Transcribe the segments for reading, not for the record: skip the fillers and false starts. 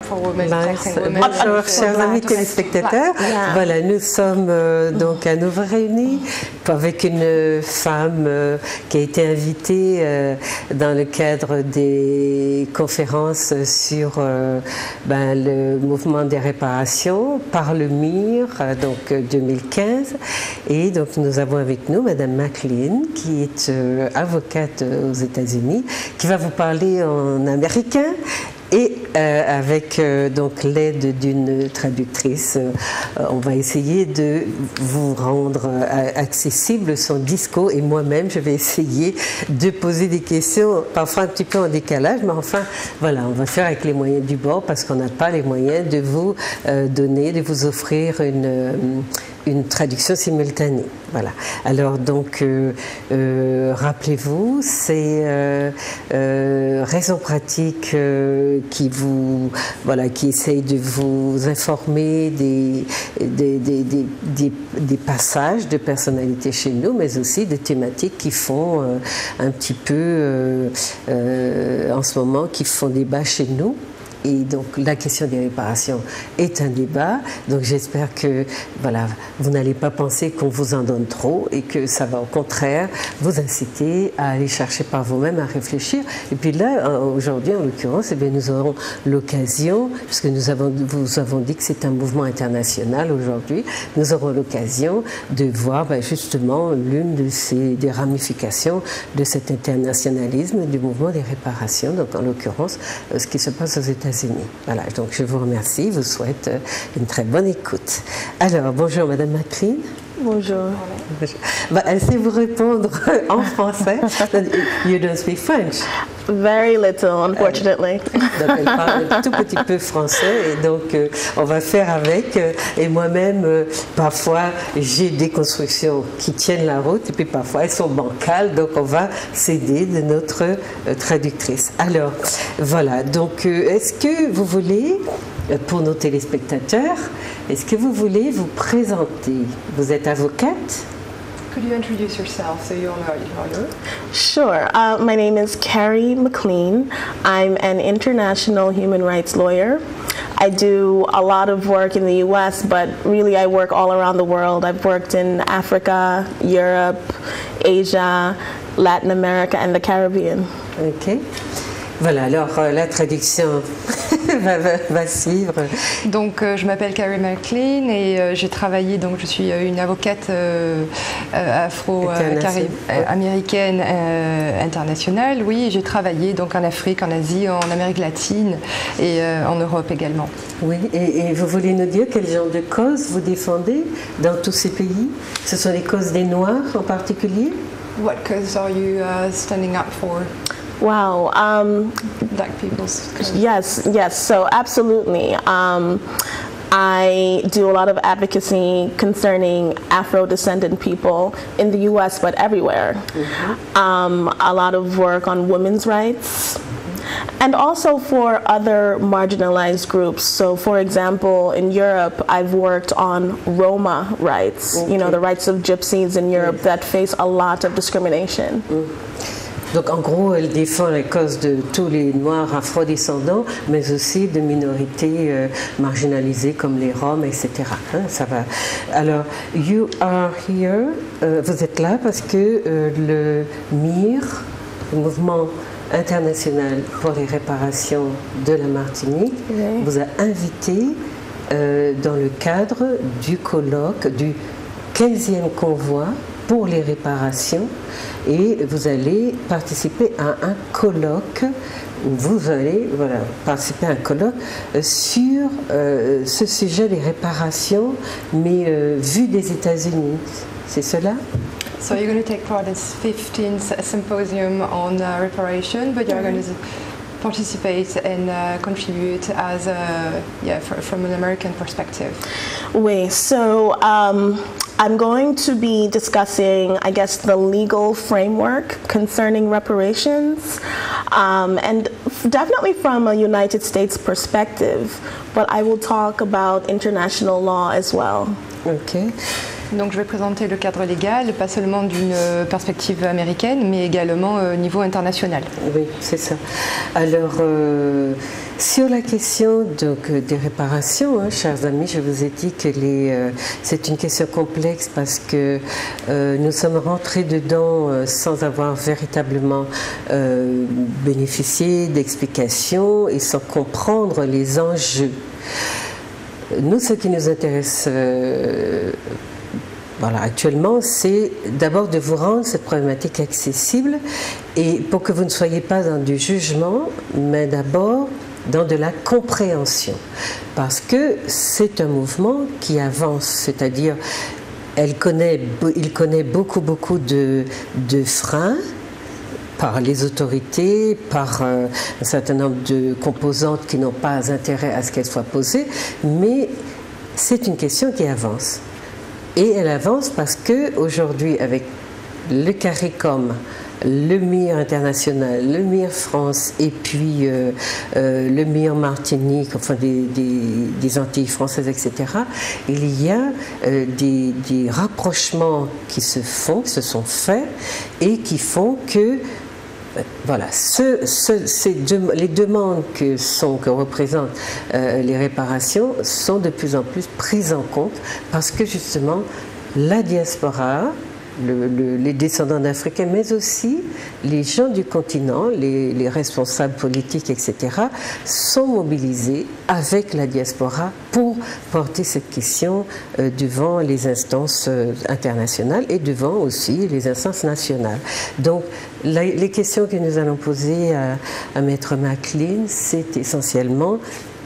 for women, protecting women. Bonjour, chers amis téléspectateurs. Voilà, nous sommes donc à nouveau réunis avec une femme qui a été invitée dans le cadre des conférences sur le mouvement des réparations par le MIR, donc 2015. Et donc nous avons avec nous Madame McLean, qui est avocate aux États-Unis, qui va vous parler en américain. Et avec donc l'aide d'une traductrice, on va essayer de vous rendre accessible son discours, et moi-même je vais essayer de poser des questions parfois un petit peu en décalage, mais enfin voilà, on va faire avec les moyens du bord parce qu'on n'a pas les moyens de vous donner, de vous offrir une traduction simultanée. Voilà. Alors donc, rappelez-vous, c'est Raison Pratique qui essaye de vous informer des passages de personnalités chez nous, mais aussi des thématiques qui font un petit peu, en ce moment, qui font débat chez nous. Et donc la question des réparations est un débat, donc j'espère que voilà, vous n'allez pas penser qu'on vous en donne trop et que ça va au contraire vous inciter à aller chercher par vous-même, à réfléchir. Et puis là, aujourd'hui en l'occurrence, nous aurons l'occasion, puisque vous avons dit que c'est un mouvement international aujourd'hui, nous aurons l'occasion de voir justement l'une des ramifications de cet internationalisme du mouvement des réparations, donc en l'occurrence ce qui se passe aux États-Unis. Voilà, donc je vous remercie, vous souhaite une très bonne écoute. Alors, bonjour Madame McLean. Bonjour. Elle sait vous répondre en français. You don't speak French. Very little, unfortunately. Donc elle parle un tout petit peu français, et donc on va faire avec. Et moi-même, parfois, j'ai des constructions qui tiennent la route, et puis parfois elles sont bancales, donc on va s'aider de notre traductrice. Alors, voilà. Donc, est-ce que vous voulez, pour nos téléspectateurs, est-ce que vous voulez vous présenter? Vous êtes avocate? Could you introduce yourself so you all know you? Sure. My name is Carrie McLean. I'm an international human rights lawyer. I do a lot of work in the US, but really I work all around the world. I've worked in Africa, Europe, Asia, Latin America, and the Caribbean. OK. Voilà, alors la traduction va suivre. Donc, je m'appelle Carrie McLean et j'ai travaillé, donc je suis une avocate afro-américaine internationale. Oui, j'ai travaillé donc en Afrique, en Asie, en Amérique latine et en Europe également. Oui, et vous voulez nous dire quel genre de causes vous défendez dans tous ces pays? Ce sont les causes des Noirs en particulier? What causes are you standing up for? Wow. Black people's cause. Yes. So absolutely. I do a lot of advocacy concerning Afro-descendant people in the U.S., but everywhere. Mm-hmm. A lot of work on women's rights. And also for other marginalized groups. So, for example, in Europe, I've worked on Roma rights, okay. The rights of gypsies in Europe that face a lot of discrimination. Donc en gros, elle défend la cause de tous les Noirs afrodescendants, mais aussi de minorités marginalisées comme les Roms, etc. Ça va. Alors, you are here, vous êtes là parce que le MIR, le mouvement international pour les réparations de la Martinique, vous a invité dans le cadre du colloque, du 15e convoi pour les réparations, et vous allez participer à un colloque, participer à un colloque sur ce sujet des réparations, mais vu des États-Unis. C'est cela? So you're going to take part in this 15th symposium on reparation, but you're going to participate and contribute as from an American perspective. Oui, so I'm going to be discussing, I guess, the legal framework concerning reparations, and definitely from a United States perspective, but I will talk about international law as well. Okay. Donc je vais présenter le cadre légal, pas seulement d'une perspective américaine, mais également au niveau international. Oui, c'est ça. Alors, Sur la question donc, des réparations, hein, chers amis, je vous ai dit que c'est une question complexe parce que nous sommes rentrés dedans sans avoir véritablement bénéficié d'explications et sans comprendre les enjeux. Nous, ce qui nous intéresse actuellement, c'est d'abord de vous rendre cette problématique accessible et pour que vous ne soyez pas dans du jugement, mais d'abord dans de la compréhension. Parce que c'est un mouvement qui avance, c'est-à-dire il connaît beaucoup de freins par les autorités, par un certain nombre de composantes qui n'ont pas intérêt à ce qu'elles soient posées, mais c'est une question qui avance. Et elle avance parce qu'aujourd'hui, avec le CARICOM, le MIR international, le MIR France et puis le MIR Martinique, enfin des Antilles françaises, etc., il y a des rapprochements qui se sont faits et qui font que voilà, les demandes que représentent les réparations sont de plus en plus prises en compte parce que justement la diaspora, les descendants d'Africains, mais aussi les gens du continent, les responsables politiques, etc., sont mobilisés avec la diaspora pour porter cette question devant les instances internationales et devant aussi les instances nationales. Donc, les questions que nous allons poser à Maître McLean, c'est essentiellement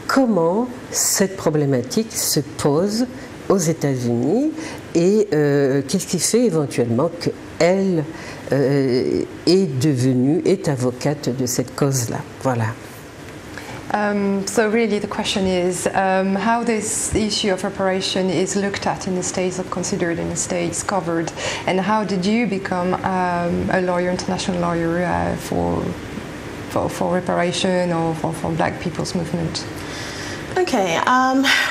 comment cette problématique se pose aux États-Unis et qu'est-ce qui fait éventuellement qu'elle est avocate de cette cause-là. Voilà. So really the question is how this issue of reparation is looked at in the States or considered in the States, covered, and how did you become a lawyer, international lawyer for reparation or for Black people's movement? Okay,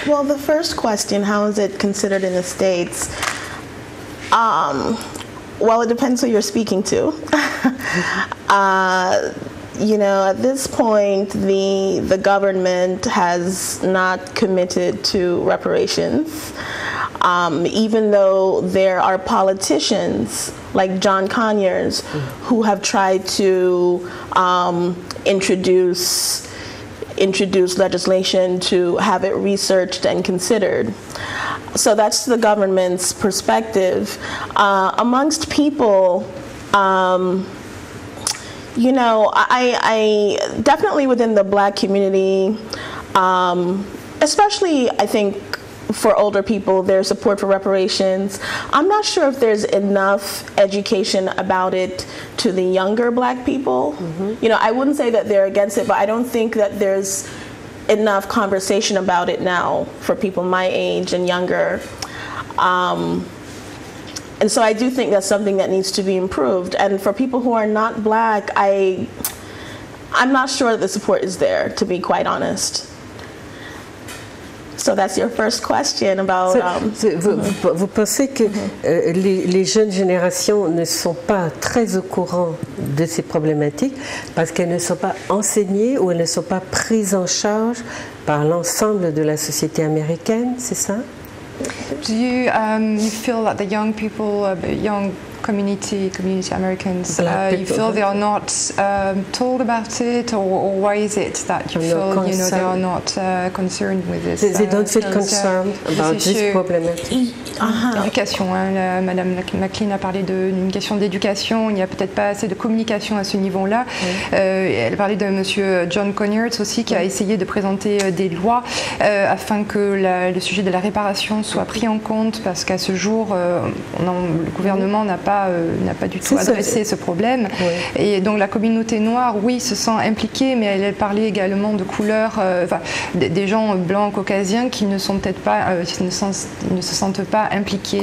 well, the first question, how is it considered in the States? Well, it depends who you're speaking to. You know, at this point, the government has not committed to reparations, even though there are politicians like John Conyers who have tried to introduce legislation to have it researched and considered. So that's the government's perspective. Amongst people, you know, I definitely within the Black community, especially I think for older people, there's support for reparations. I'm not sure if there's enough education about it to the younger Black people. You know, I wouldn't say that they're against it, but I don't think that there's enough conversation about it now for people my age and younger. And so I do think that's something that needs to be improved. And for people who are not Black, I'm not sure that the support is there, to be quite honest. So that's your first question about. Vous pensez que les jeunes générations ne sont pas très au courant de ces problématiques parce qu'elles ne sont pas enseignées ou elles ne sont pas prises en charge par l'ensemble de la société américaine, c'est ça? Do you feel that the young people, young community Americans, you feel they are not told about it, or why is it that you feel they are not concerned with this? They don't feel concerned about this problem. Éducation, hein, Madame McLean a parlé d'une question d'éducation. Il n'y a peut-être pas assez de communication à ce niveau-là. Elle parlait de Monsieur John Conyers aussi, qui a essayé de présenter des lois afin que le sujet de la réparation soit pris en compte, parce qu'à ce jour, le gouvernement n'a pas du tout adressé ce problème. Et donc la communauté noire, oui, se sent impliquée, mais elle parlait également de couleurs, des gens blancs, caucasiens qui ne sont peut-être pas, ne se sentent pas impliqués,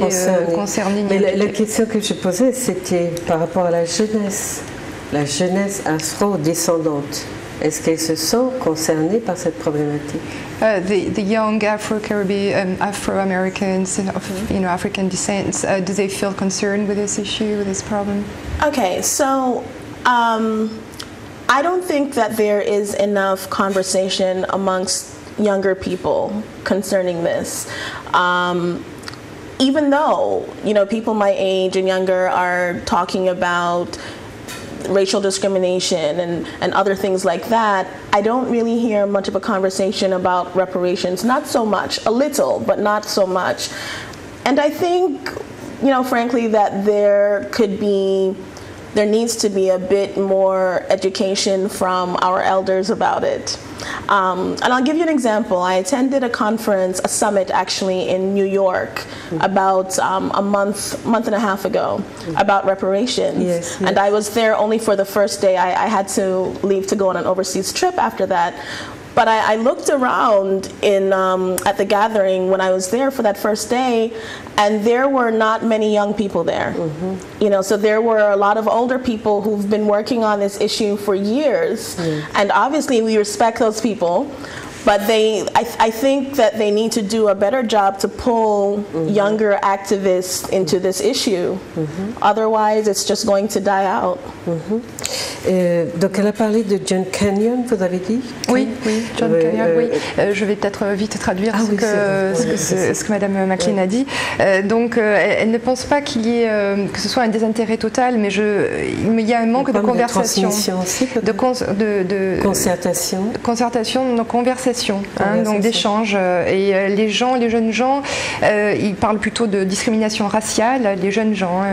concernés. Mais la question que je posais, c'était par rapport à la jeunesse afro-descendante. Est-ce qu'elles se sont concernées par cette problématique? The young Afro-Caribbean, Afro-Americans, African descent, do they feel concerned with this issue, with this problem? Okay, so I don't think that there is enough conversation amongst younger people concerning this. Even though, people my age and younger are talking about racial discrimination and other things like that, I don't really hear much of a conversation about reparations. Not so much, a little, but not so much. And I think, frankly, that there needs to be a bit more education from our elders about it. And I'll give you an example. I attended a summit actually in New York about a month and a half ago about reparations. Yes. And I was there only for the first day. I had to leave to go on an overseas trip after that. But I looked around at the gathering when I was there for that first day, and there were not many young people there. So there were a lot of older people who've been working on this issue for years, and obviously we respect those people. But I think that they need to do a better job to pull younger activists into this issue. Otherwise, it's just going to die out. Donc elle a parlé de John Kenyon, vous avez dit? Oui, John Kenyon, oui. Je vais peut-être vite traduire ce que Madame McLean a dit. Donc elle ne pense pas qu'il y ait, que ce soit un désintérêt total, mais il y a un manque de conversation. De concertation, donc d'échange. Et les jeunes gens, ils parlent plutôt de discrimination raciale, les jeunes gens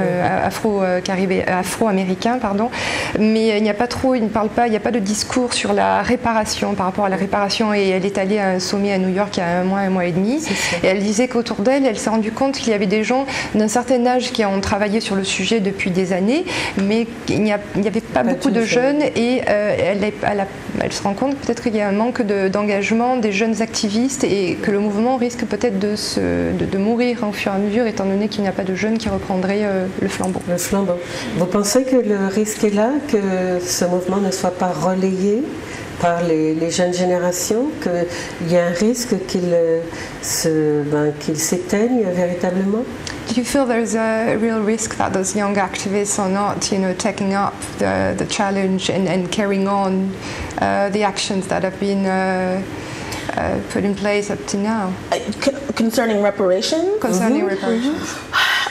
afro-américains, pardon. Mais il n'y a pas de discours sur la réparation, par rapport à la réparation. Et elle est allée à un sommet à New York il y a un mois et demi. Et elle disait qu'autour d'elle, elle s'est rendue compte qu'il y avait des gens d'un certain âge qui ont travaillé sur le sujet depuis des années, mais il n'y avait pas beaucoup de jeunes. Et elle se rend compte peut-être qu'il y a un manque d'engagement des jeunes activistes et que le mouvement risque peut-être de mourir au fur et à mesure, étant donné qu'il n'y a pas de jeunes qui reprendraient le flambeau. Vous pensez que le risque est là, que ce mouvement ne soit pas relayé par les jeunes générations, qu'il y a un risque qu'il s'éteigne véritablement? Do you feel there's a real risk that those young activists are not, taking up the challenge and carrying on the actions that have been put in place up to now? Concerning reparations? Concerning reparations.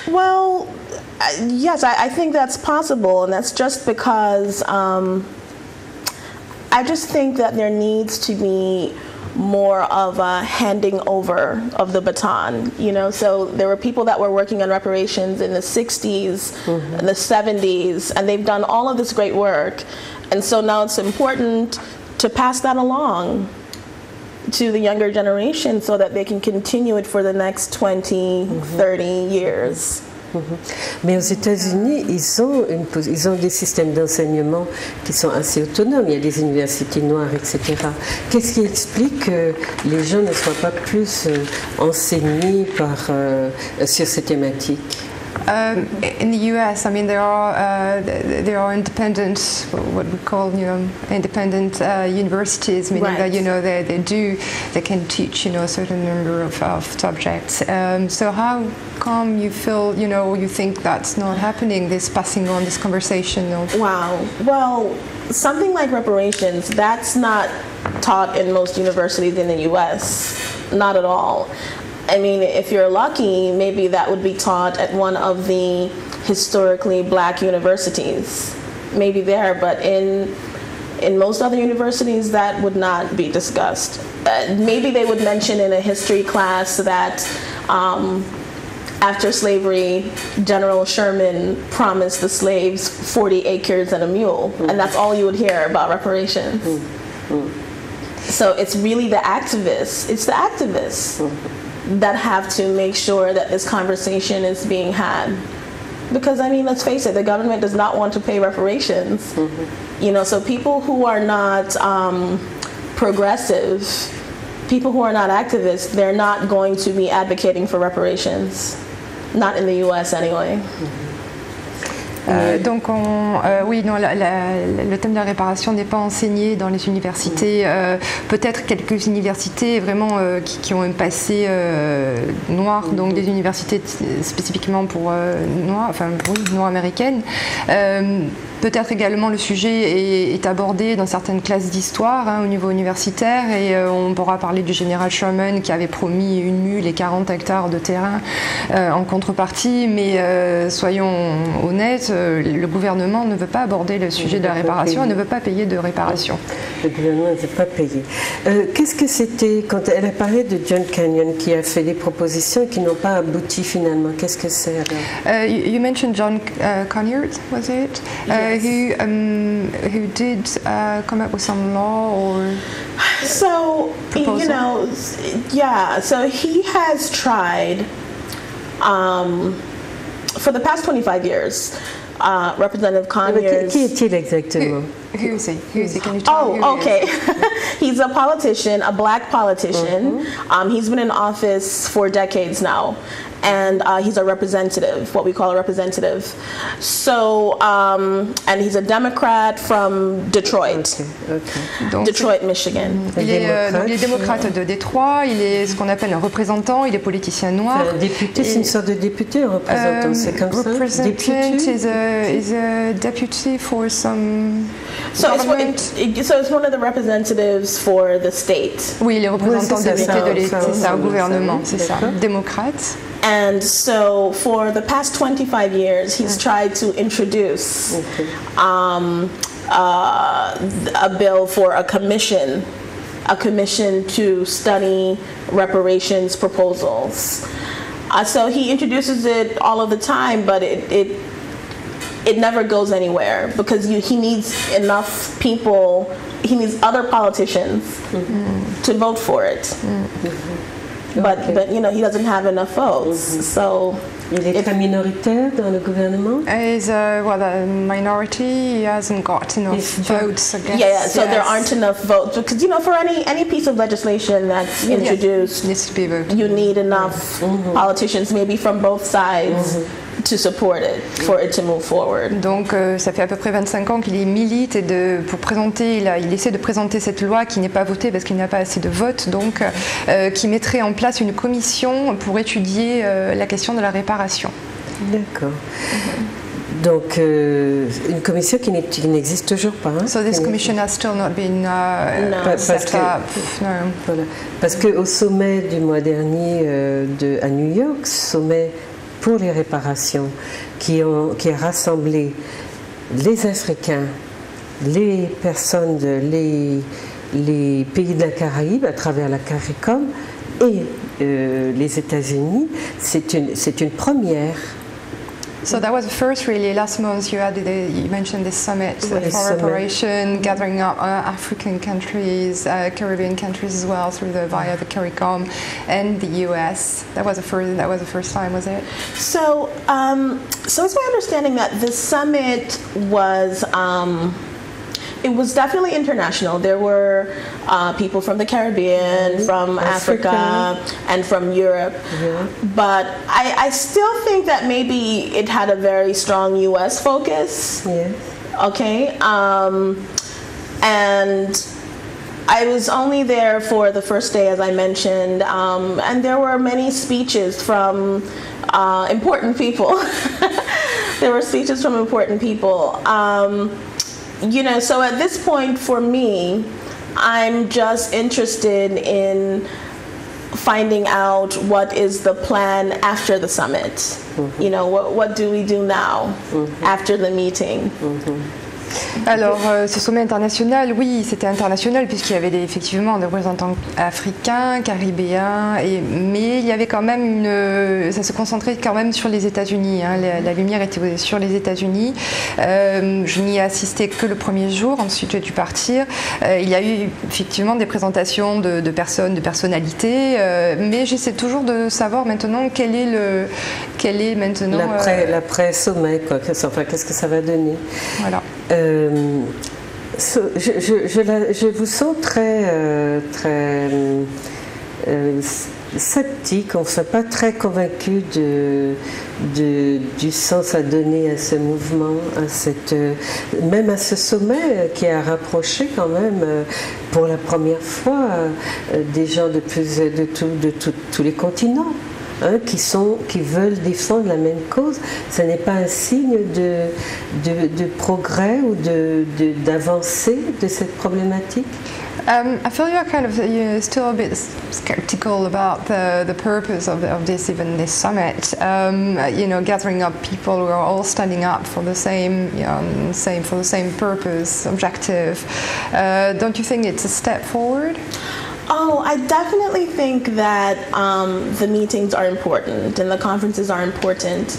Well, yes, I think that's possible, and that's just because I just think that there needs to be more of a handing over of the baton, so there were people that were working on reparations in the 60s and the 70s, and they've done all of this great work, and so now it's important to pass that along to the younger generation so that they can continue it for the next 20, 30 years. Mais aux États-Unis, ils ont des systèmes d'enseignement qui sont assez autonomes. Il y a des universités noires, etc. Qu'est-ce qui explique que les gens ne soient pas plus enseignés sur ces thématiques? In the US, there are independent, what we call independent universities, meaning that they can teach a certain number of subjects. So how come you feel you think that's not happening? This passing on, this conversation. Wow. Well, something like reparations, that's not taught in most universities in the US, not at all. If you're lucky, maybe that would be taught at one of the historically black universities, maybe there, but in most other universities that would not be discussed. Maybe they would mention in a history class that after slavery, General Sherman promised the slaves 40 acres and a mule, and that's all you would hear about reparations. So it's really the activists, that have to make sure that this conversation is being had. Because, let's face it, the government does not want to pay reparations. So people who are not progressive, people who are not activists, they're not going to be advocating for reparations. Not in the US anyway. Donc, le thème de la réparation n'est pas enseigné dans les universités. Peut-être quelques universités vraiment qui ont un passé noir, donc des universités spécifiquement pour noirs, noirs américaines. peut-être également le sujet est abordé dans certaines classes d'histoire au niveau universitaire, et on pourra parler du général Sherman qui avait promis une mule et 40 hectares de terrain en contrepartie, mais soyons honnêtes, le gouvernement ne veut pas aborder le sujet de la réparation et ne veut pas payer de réparation. Le gouvernement ne veut pas payer. Qu'est-ce que c'était quand elle a parlé de John Canyon qui a fait des propositions qui n'ont pas abouti finalement? Qu'est-ce que c'est alors? You mentioned John Conyers, was it? Yes. Who did come up with some law or so proposal? You know, yeah, so he has tried for the past 25 years. Representative Conyers. Qui est-il exactement? Who is he? Who is he? Can you tell me who Oh, okay. he is? He's a politician, a black politician. He's been in office for decades now. And he's a representative, what we call a representative. So, and he's a Democrat from Detroit, Donc, Detroit, Michigan. il est démocrate de Détroit, il est ce qu'on appelle un représentant, il est politicien noir. Un député, c'est une sorte de député, un représentant, c'est comme ça? Representative is a deputy for some So government. it's one of the representatives for the state. Oui, les représentants c'est députés ça, de l'État, c'est ça, au gouvernement, c'est ça, d'accord. démocrate. And so for the past 25 years, he's tried to introduce a bill for a commission to study reparations proposals. So he introduces it all of the time, but it never goes anywhere because he needs enough people, he needs other politicians to vote for it. But you know, he doesn't have enough votes. So il est très minoritaire dans le gouvernement. Is a minority. He hasn't got enough votes against. Yeah, so there aren't enough votes because you know, for any piece of legislation that's introduced, needs to be voted. you need enough politicians, maybe from both sides, to support it for it to move forward. Donc ça fait à peu près 25 ans qu'il y milite et pour présenter, il essaie de présenter cette loi qui n'est pas votée parce qu'il n'y a pas assez de votes, donc qui mettrait en place une commission pour étudier la question de la réparation. D'accord. Donc une commission qui n'existe toujours pas. Hein, so this commission has still not been set up. No. Voilà. Parce qu'au sommet du mois dernier à New York, sommet pour les réparations, qui a rassemblé les Africains, les personnes, les pays de la Caraïbe à travers la CARICOM et les États-Unis, c'est une première. So that was the first really. Last month you mentioned this summit for reparation, gathering up African countries, Caribbean countries as well via the CARICOM and the US. That was the first time, was it? So it's my understanding that this summit was. It was definitely international. There were people from the Caribbean, from Africa, and from Europe. But I still think that maybe it had a very strong U.S. focus. Yes. Okay. And I was only there for the first day, as I mentioned, and there were many speeches from important people. There were speeches from important people. You know, so at this point for me, I'm just interested in finding out what is the plan after the summit. You know, what do we do now after the meeting? Alors, ce sommet international, oui, c'était international puisqu'il y avait effectivement des représentants africains, caribéens, mais il y avait quand même ça se concentrait quand même sur les États-Unis. Hein, la lumière était sur les États-Unis. Je n'y ai assisté que le premier jour, ensuite j'ai dû partir. Il y a eu effectivement des présentations de personnes, de personnalités, mais j'essaie toujours de savoir maintenant quel est maintenant l'après-sommet, quoi. Enfin, qu'est-ce que ça va donner. Voilà. Je vous sens très sceptique, enfin pas très convaincu du sens à donner à ce mouvement, même à ce sommet qui a rapproché quand même pour la première fois des gens de tous les continents. hein, qui veulent défendre la même cause. Ce n'est pas un signe de progrès ou d'avancée de cette problématique? I feel you're still a bit skeptical about the purpose of this summit. Gathering up people who are all standing up for the same purpose, objective. Don't you think it's a step forward? Oh, I definitely think that the meetings are important and the conferences are important.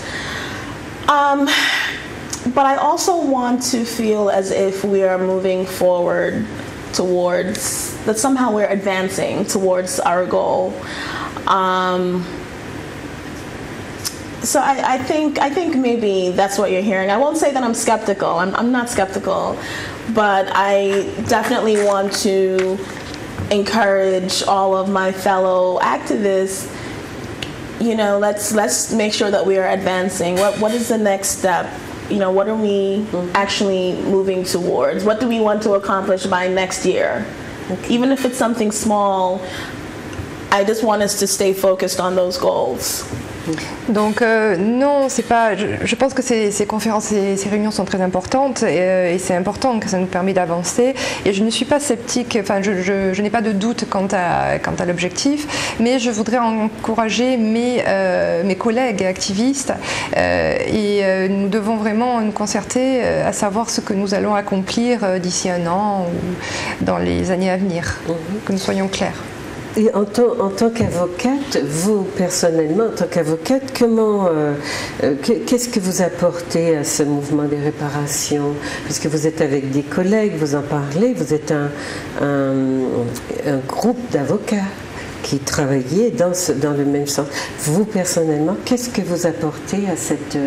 But I also want to feel as if we are moving forward towards, that somehow we're advancing towards our goal. So I think maybe that's what you're hearing. I won't say that I'm skeptical. I'm not skeptical, but I definitely want to encourage all of my fellow activists. Let's make sure that we are advancing. What is the next step? What are we actually moving towards? What do we want to accomplish by next year? Okay. Even if it's something small, I just want us to stay focused on those goals. Donc non, c'est pas. Je pense que ces conférences et ces réunions sont très importantes et c'est important que ça nous permet d'avancer. Et je ne suis pas sceptique. Enfin, je n'ai pas de doute quant à l'objectif, mais je voudrais encourager mes collègues activistes et nous devons vraiment nous concerter à savoir ce que nous allons accomplir d'ici un an ou dans les années à venir. Que nous soyons clairs. Et en tant qu'avocate, vous personnellement, en tant qu'avocate, qu'est-ce que vous apportez à ce mouvement des réparations? Puisque vous êtes avec des collègues, vous en parlez, vous êtes un groupe d'avocats qui travaillaient dans le même sens. Vous personnellement, qu'est-ce que vous apportez à cette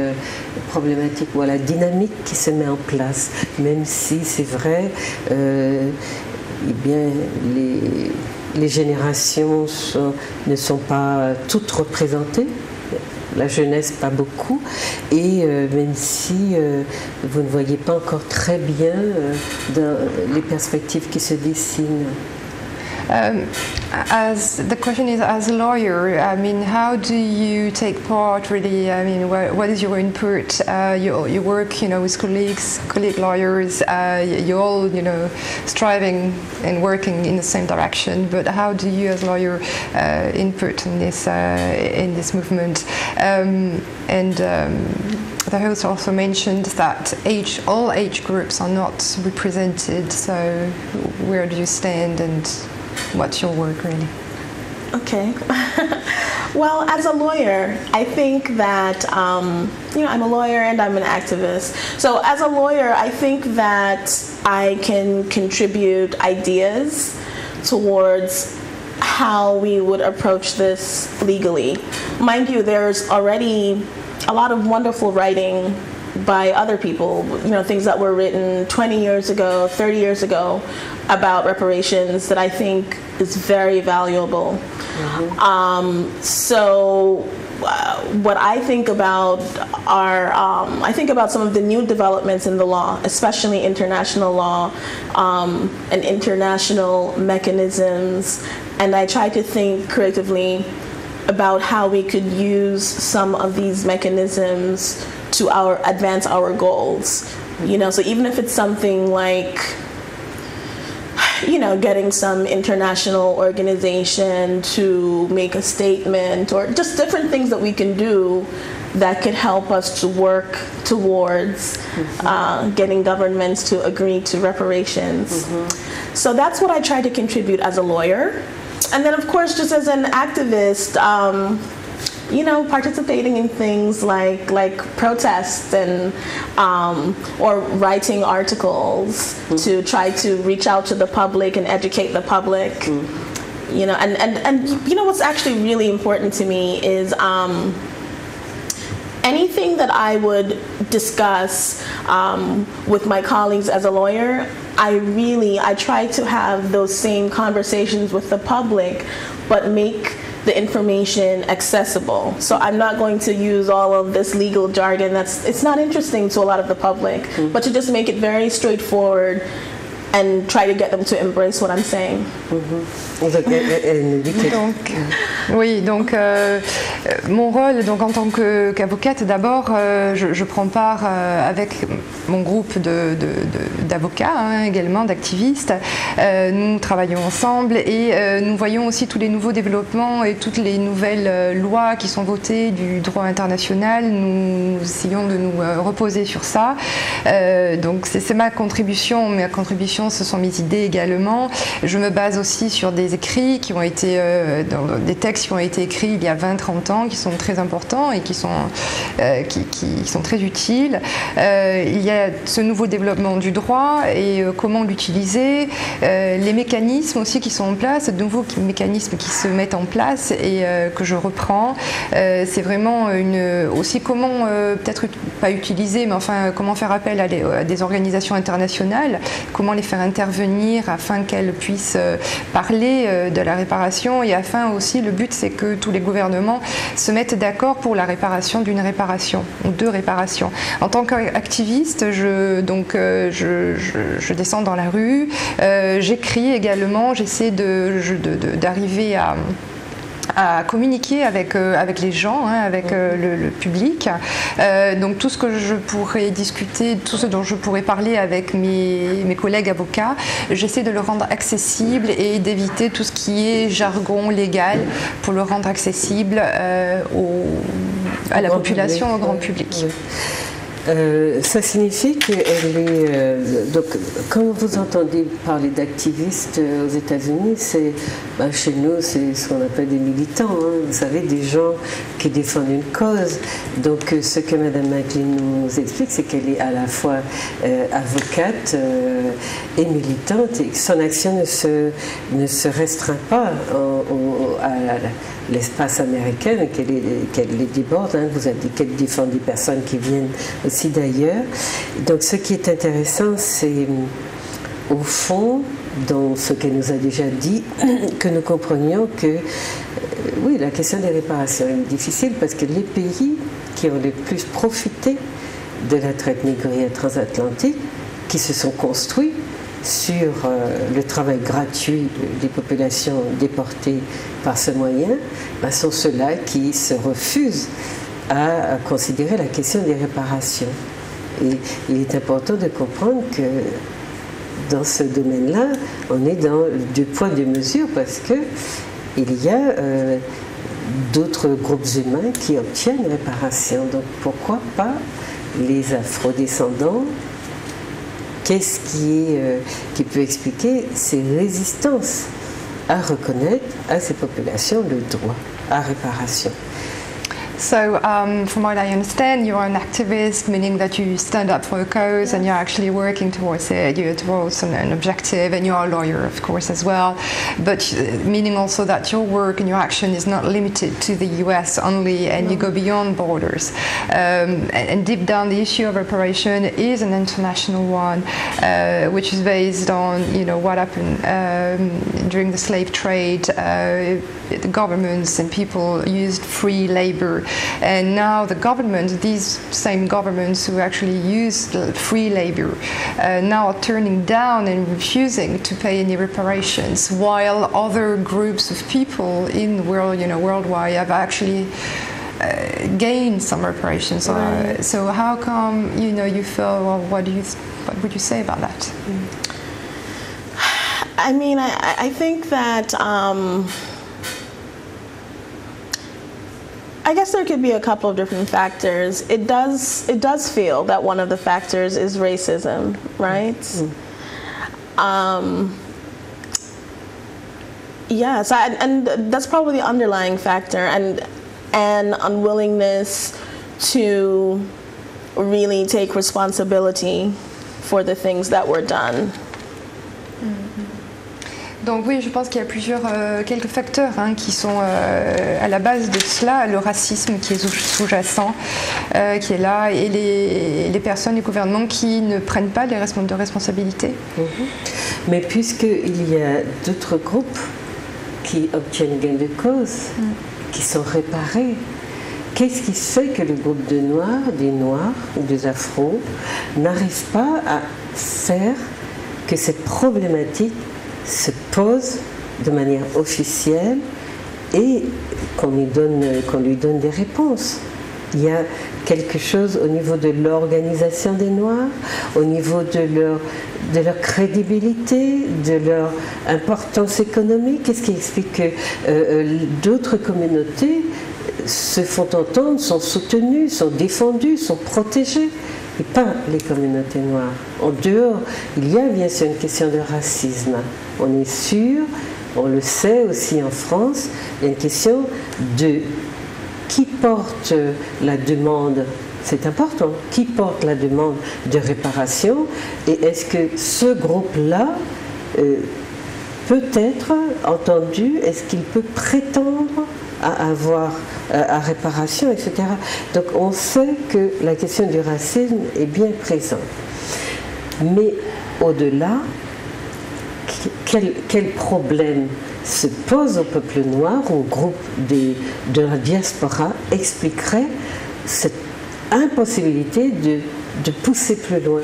problématique ou à la dynamique qui se met en place? Même si c'est vrai, les générations ne sont pas toutes représentées, la jeunesse pas beaucoup, et même si vous ne voyez pas encore très bien dans les perspectives qui se dessinent. As the question is, as a lawyer, I mean, how do you take part? Really, I mean, what is your input? You work, with colleague lawyers. You're all, striving and working in the same direction. But how do you, as a lawyer, input in this movement? The host also mentioned that all age groups are not represented. So, where do you stand and what's your work really? Okay. Well, as a lawyer, I think that, I'm a lawyer and I'm an activist. So as a lawyer, I think that I can contribute ideas towards how we would approach this legally. Mind you, there's already a lot of wonderful writing by other people, things that were written 20 years ago, 30 years ago about reparations that I think is very valuable. What I think about I think about some of the new developments in the law, especially international law and international mechanisms, and I try to think creatively about how we could use some of these mechanisms to advance our goals. So even if it's something like, getting some international organization to make a statement, or just different things that we can do that could help us to work towards getting governments to agree to reparations. So that's what I try to contribute as a lawyer. And then, of course, just as an activist, participating in things like protests and or writing articles to try to reach out to the public and educate the public. And what's actually really important to me is anything that I would discuss with my colleagues as a lawyer, I try to have those same conversations with the public, but make the information accessible. So I'm not going to use all of this legal jargon it's not interesting to a lot of the public, but to just make it very straightforward and try to get them to embrace what I'm saying. Donc, mon rôle, donc en tant qu'avocate, d'abord, je prends part avec mon groupe d'avocats, également d'activistes. Nous travaillons ensemble et nous voyons aussi tous les nouveaux développements et toutes les nouvelles lois qui sont votées du droit international. Nous essayons de nous reposer sur ça. Donc c'est ma contribution. Mes contributions, ce sont mes idées également. Je me base aussi sur des écrits qui ont été, des textes qui ont été écrits il y a 20-30 ans, qui sont très importants et qui sont très utiles. Il y a ce nouveau développement du droit et comment l'utiliser, les mécanismes aussi qui sont en place, de nouveaux mécanismes qui se mettent en place et que je reprends. C'est vraiment aussi comment, peut-être pas utiliser, mais enfin comment faire appel à des organisations internationales, comment les faire intervenir afin qu'elles puissent parler de la réparation et afin aussi, le but c'est que tous les gouvernements se mettent d'accord pour la réparation d'une réparation ou deux réparations. En tant qu'activiste, je descends dans la rue, j'écris également, j'essaie d'arriver à communiquer avec les gens, avec le public. Donc tout ce que je pourrais discuter, tout ce dont je pourrais parler avec mes collègues avocats, j'essaie de le rendre accessible et d'éviter tout ce qui est jargon légal pour le rendre accessible à la population, au grand public. Ça signifie qu'elle est... donc, quand vous entendez parler d'activistes aux États-Unis, chez nous, c'est ce qu'on appelle des militants. Vous savez, des gens qui défendent une cause. Donc, ce que Mme McLean nous explique, c'est qu'elle est à la fois avocate et militante. Et que son action ne se restreint pas à l'espace américain, qu'elle les déborde. Vous avez dit qu'elle défend des personnes qui viennent aussi d'ailleurs. Donc ce qui est intéressant, c'est au fond, dans ce qu'elle nous a déjà dit, que nous comprenions que oui, la question des réparations est difficile parce que les pays qui ont le plus profité de la traite négrière transatlantique, qui se sont construits sur le travail gratuit des populations déportées par ce moyen, sont ceux-là qui se refusent à considérer la question des réparations. Et il est important de comprendre que dans ce domaine-là, on est dans deux poids, deux mesures parce qu'il y a d'autres groupes humains qui obtiennent réparation. Donc pourquoi pas les afrodescendants? Qu'est-ce qui peut expliquer ces résistances à reconnaître à ces populations le droit à réparation? So, from what I understand, you're an activist, meaning that you stand up for a cause and you're actually working towards it, you're towards an objective, and you're a lawyer, of course, as well. But meaning also that your work and your action is not limited to the US only, and you go beyond borders. And deep down, the issue of reparation is an international one, which is based on, what happened during the slave trade. The governments and people used free labor. And now the government, these same governments who actually used free labor, now are turning down and refusing to pay any reparations, while other groups of people in the world, worldwide, have actually gained some reparations. Right. So how come, you feel? Well, what would you say about that? I mean, I think that. I guess there could be a couple of different factors. It does feel that one of the factors is racism, right? Yes, and that's probably the underlying factor, and an unwillingness to really take responsibility for the things that were done. Donc oui, je pense qu'il y a quelques facteurs qui sont à la base de cela, le racisme qui est sous-jacent, qui est là, et les personnes du gouvernement qui ne prennent pas de responsabilités. Mais puisqu'il y a d'autres groupes qui obtiennent gain de cause, qui sont réparés, qu'est-ce qui fait que le groupe des Noirs ou des Afros n'arrive pas à faire que cette problématique se pose de manière officielle et qu'on lui donne des réponses. Il y a quelque chose au niveau de l'organisation des Noirs, au niveau de leur crédibilité, de leur importance économique. Qu'est-ce qui explique que d'autres communautés se font entendre, sont soutenues, sont défendues, sont protégées, et pas les communautés noires. En dehors, il y a bien sûr une question de racisme. On est sûr, on le sait aussi en France, il y a une question de qui porte la demande. C'est important. Qui porte la demande de réparation? Et est-ce que ce groupe-là peut être entendu? Est-ce qu'il peut prétendre à avoir à réparation, etc. Donc on sait que la question du racisme est bien présente. Mais au-delà, quel problème se pose au peuple noir, au groupe de la diaspora, expliquerait cette impossibilité de pousser plus loin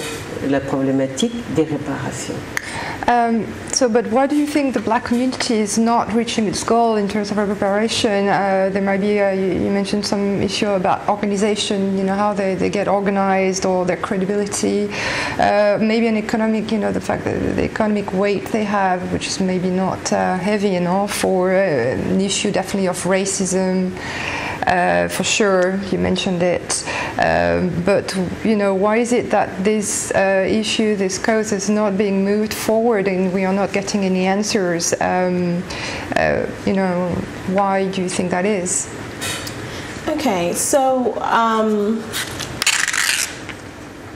la problématique des réparations. But why do you think the black community is not reaching its goal in terms of reparation? There might be, you mentioned some issue about organization, how they get organized or their credibility. Maybe an economic, the fact that the economic weight they have, which is maybe not heavy enough, or an issue definitely of racism. For sure, you mentioned it. But, why is it that this issue, this cause is not being moved forward and we are not getting any answers? Why do you think that is? Okay, so,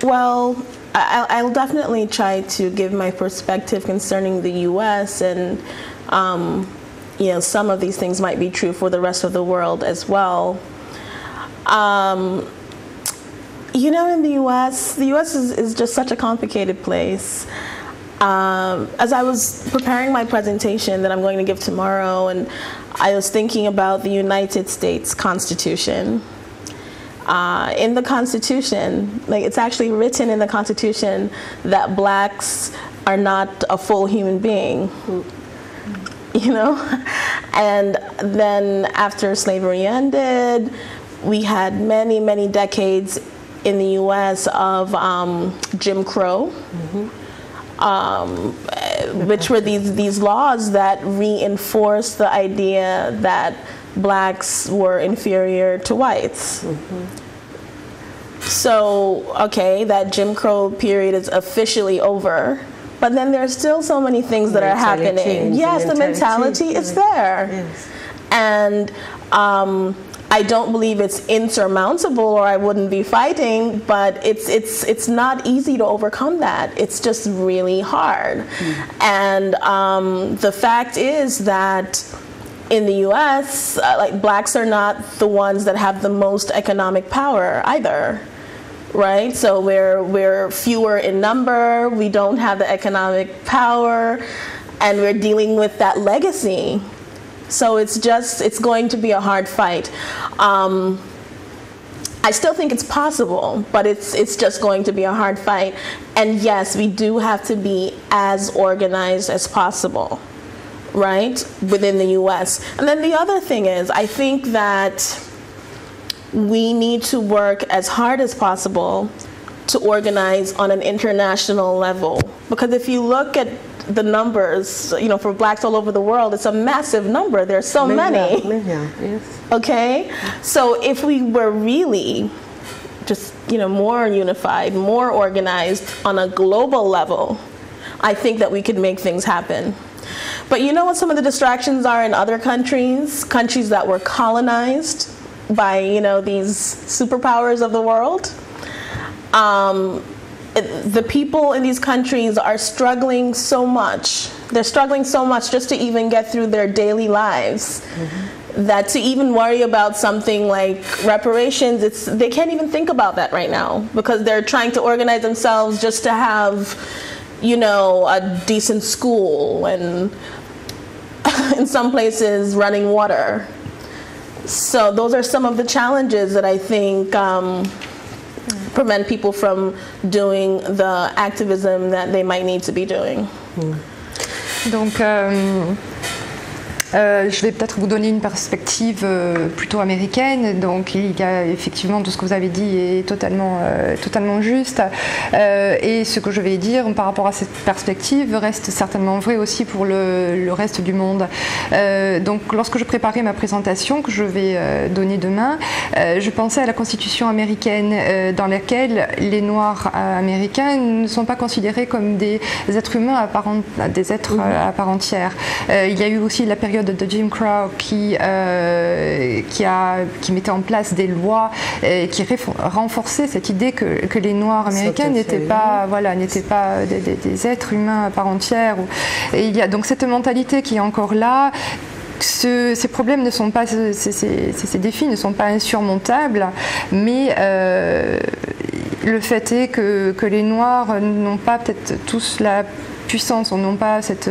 well, I'll definitely try to give my perspective concerning the U.S. and some of these things might be true for the rest of the world as well. In the U.S. is just such a complicated place. As I was preparing my presentation that I'm going to give tomorrow, and I was thinking about the United States Constitution. In the Constitution, it's actually written in the Constitution that blacks are not a full human being. And then after slavery ended, we had many, many decades in the U.S. of Jim Crow, which were these laws that reinforced the idea that blacks were inferior to whites. So, okay, that Jim Crow period is officially over. But then there's still so many things that are happening. Yes, the mentality is there. Yes. And I don't believe it's insurmountable, or I wouldn't be fighting, but it's not easy to overcome that. It's just really hard. And the fact is that in the U.S., blacks are not the ones that have the most economic power either. Right, so we're fewer in number. We don't have the economic power, and we're dealing with that legacy. So it's going to be a hard fight. I still think it's possible, but it's just going to be a hard fight. And yes, we do have to be as organized as possible, right, within the U.S. And then the other thing is, I think that we need to work as hard as possible to organize on an international level. Because if you look at the numbers, for blacks all over the world, it's a massive number. There's so many. Yes. Okay? So if we were really just, more unified, more organized on a global level, I think that we could make things happen. But you know what some of the distractions are in other countries that were colonized by these superpowers of the world? The people in these countries are struggling so much. They're struggling so much just to even get through their daily lives, that to even worry about something like reparations, they can't even think about that right now, because they're trying to organize themselves just to have a decent school, and in some places running water. So those are some of the challenges that I think prevent people from doing the activism that they might need to be doing. Donc, je vais peut-être vous donner une perspective plutôt américaine. Donc, il y a effectivement tout ce que vous avez dit est totalement juste. Et ce que je vais dire par rapport à cette perspective reste certainement vrai aussi pour le reste du monde. Donc, lorsque je préparais ma présentation que je vais donner demain, je pensais à la Constitution américaine dans laquelle les Noirs américains ne sont pas considérés comme des êtres humains à part entière. Il y a eu aussi la période de Jim Crow qui mettait en place des lois qui renforçaient cette idée que les Noirs américains n'étaient pas des êtres humains à part entière. Et il y a donc cette mentalité qui est encore là. Ces problèmes ne sont pas, ces défis ne sont pas insurmontables, mais le fait est que les Noirs n'ont pas peut-être tous la puissance, n'ont pas cette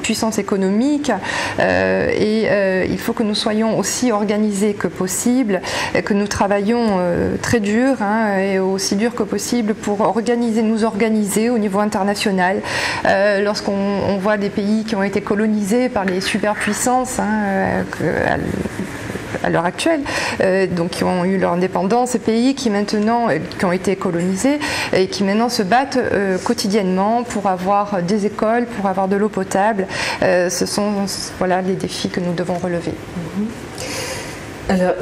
puissance économique il faut que nous soyons aussi organisés que possible, que nous travaillions très dur et aussi dur que possible pour nous organiser au niveau international. Lorsqu'on voit des pays qui ont été colonisés par les superpuissances à l'heure actuelle, donc qui ont eu leur indépendance, ces pays qui ont été colonisés et qui maintenant se battent quotidiennement pour avoir des écoles, pour avoir de l'eau potable. Ce sont les défis que nous devons relever. Alors,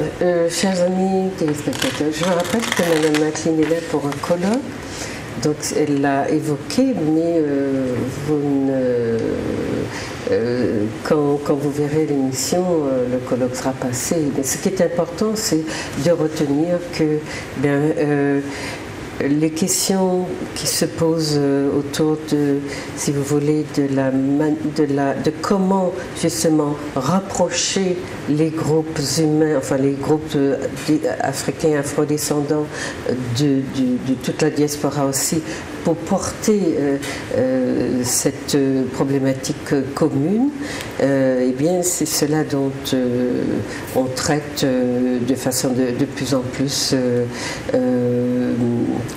chers amis téléspectateurs, je vous rappelle que Mme McLean est là pour un colloque. Donc, elle l'a évoqué, mais quand vous verrez l'émission, le colloque sera passé. Mais ce qui est important, c'est de retenir que les questions qui se posent autour de, si vous voulez, de comment justement rapprocher les groupes humains, enfin les groupes africains, afrodescendants de toute la diaspora aussi, pour porter cette problématique commune, eh bien c'est cela dont on traite de façon de plus en plus,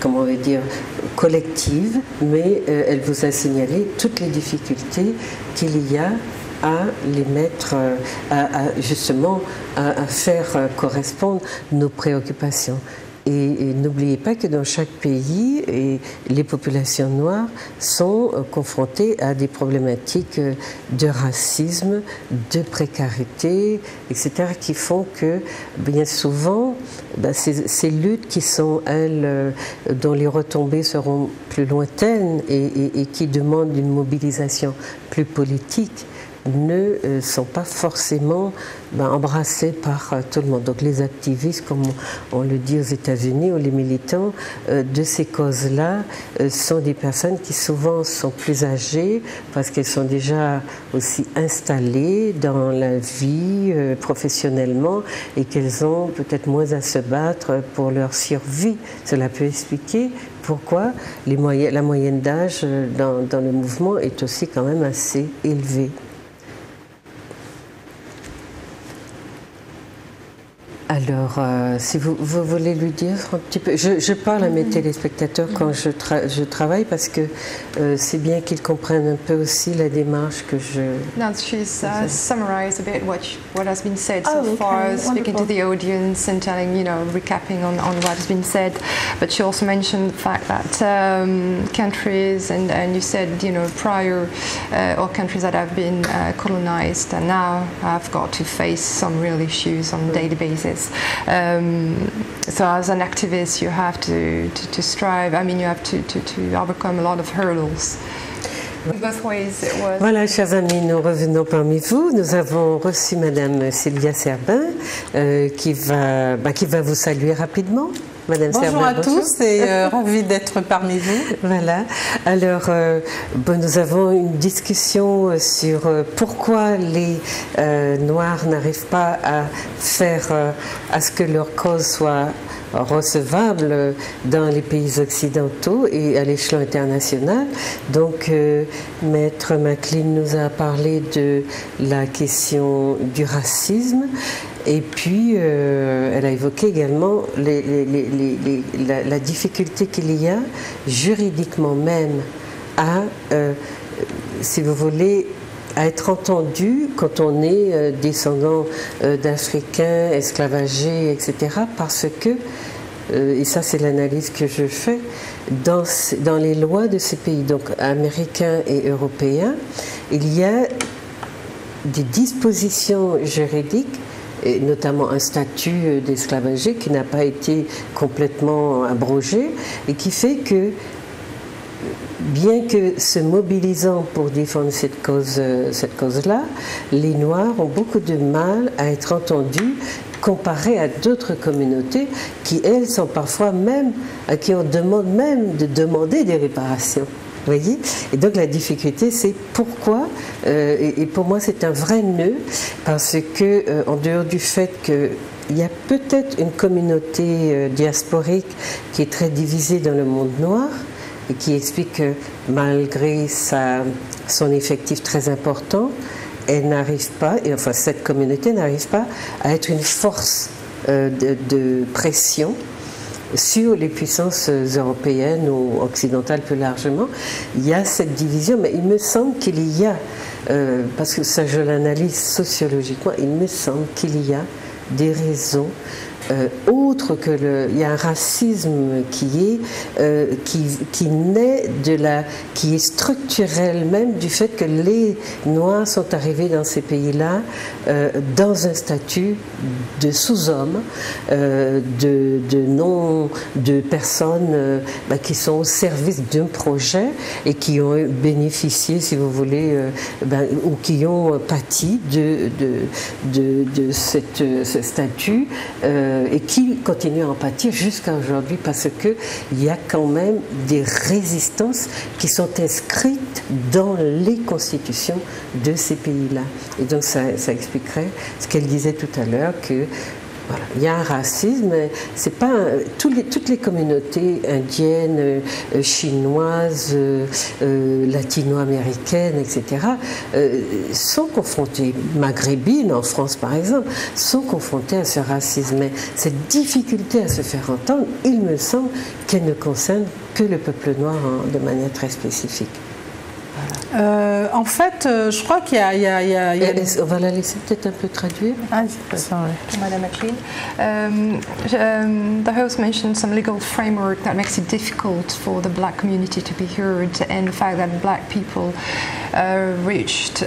comment on va dire, collective, mais elle vous a signalé toutes les difficultés qu'il y a à les mettre, justement à faire correspondre nos préoccupations. Et n'oubliez pas que dans chaque pays, les populations noires sont confrontées à des problématiques de racisme, de précarité, etc., qui font que bien souvent, ces luttes qui sont, elles, dont les retombées seront plus lointaines et qui demandent une mobilisation plus politique, ne sont pas forcément embrassés par tout le monde. Donc les activistes, comme on le dit aux États-Unis, ou les militants de ces causes-là, sont des personnes qui souvent sont plus âgées parce qu'elles sont déjà aussi installées dans la vie professionnellement et qu'elles ont peut-être moins à se battre pour leur survie. Cela peut expliquer pourquoi la moyenne d'âge dans le mouvement est aussi quand même assez élevée. Alors, si vous voulez lui dire un petit peu, je parle à mes téléspectateurs quand je travaille parce que c'est bien qu'ils comprennent un peu aussi la démarche que je... Now she's summarized a bit what has been said so far, speaking to the audience and telling, recapping on what has been said. But she also mentioned the fact that countries, and you said, prior, or countries that have been colonized and now have got to face some real issues on a daily basis. So as an activist, you have to strive. I mean, you have to overcome a lot of hurdles. Both ways it was. Voilà, chers amis, nous revenons parmi vous. Nous avons reçu Madame Sylvia Serbin qui va vous saluer rapidement. Madame bonjour Serbin, à tous et ravie d'être parmi vous. Voilà. Alors, nous avons une discussion sur pourquoi les Noirs n'arrivent pas à faire à ce que leur cause soit recevable dans les pays occidentaux et à l'échelon international. Donc, Maître McLean nous a parlé de la question du racisme. Et puis, elle a évoqué également la difficulté qu'il y a, juridiquement même, à, si vous voulez, à être entendu quand on est descendant d'Africains, esclavagés, etc. Parce que, et ça c'est l'analyse que je fais, dans les lois de ces pays, donc américains et européens, il y a des dispositions juridiques, et notamment un statut d'esclavagé qui n'a pas été complètement abrogé et qui fait que, bien que se mobilisant pour défendre cette cause-là, les Noirs ont beaucoup de mal à être entendus comparé à d'autres communautés qui, elles, sont parfois même, à qui on demande même de demander des réparations. Vous voyez? Et donc la difficulté, c'est pourquoi, et pour moi c'est un vrai nœud, parce que en dehors du fait qu'il y a peut-être une communauté diasporique qui est très divisée dans le monde noir, et qui explique que malgré son effectif très important, elle n'arrive pas, et enfin cette communauté n'arrive pas à être une force de pression sur les puissances européennes ou occidentales plus largement. Il y a cette division, mais il me semble qu'il y a, parce que ça je l'analyse sociologiquement, il me semble qu'il y a des raisons autre que il y a un racisme qui naît qui est structurel même du fait que les Noirs sont arrivés dans ces pays-là dans un statut de sous-homme, de personnes qui sont au service d'un projet et qui ont bénéficié, si vous voulez, ou qui ont pâti de ce statut. Et qui continue à en pâtir jusqu'à aujourd'hui parce qu'il y a quand même des résistances qui sont inscrites dans les constitutions de ces pays-là. Et donc ça expliquerait ce qu'elle disait tout à l'heure, que voilà, il y a un racisme, c'est pas toutes les communautés indiennes, chinoises, latino-américaines, etc. Sont confrontées, maghrébines en France par exemple, sont confrontées à ce racisme. Mais cette difficulté à se faire entendre, il me semble qu'elle ne concerne que le peuple noir de manière très spécifique. En fait, je crois qu'il y a... On va la laisser peut-être un peu traduire. Madame McLean, the host mentioned some legal framework that makes it difficult for the black community to be heard, and the fact that black people reached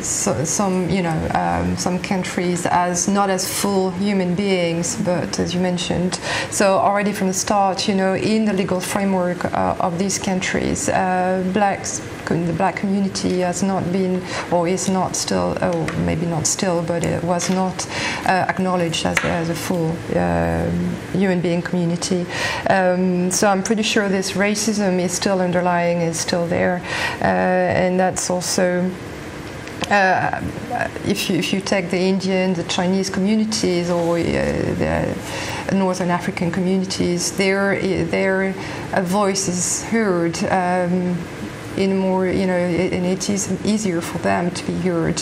some countries as not as full human beings, but as you mentioned, so already from the start, in the legal framework of these countries, the black community has not been, or is not still, maybe not still, but it was not acknowledged as a full human being community. So I'm pretty sure this racism is still underlying, is still there, and that's also. If you take the Indian, the Chinese communities, or the Northern African communities, their voice is heard in more, and it is easier for them to be heard.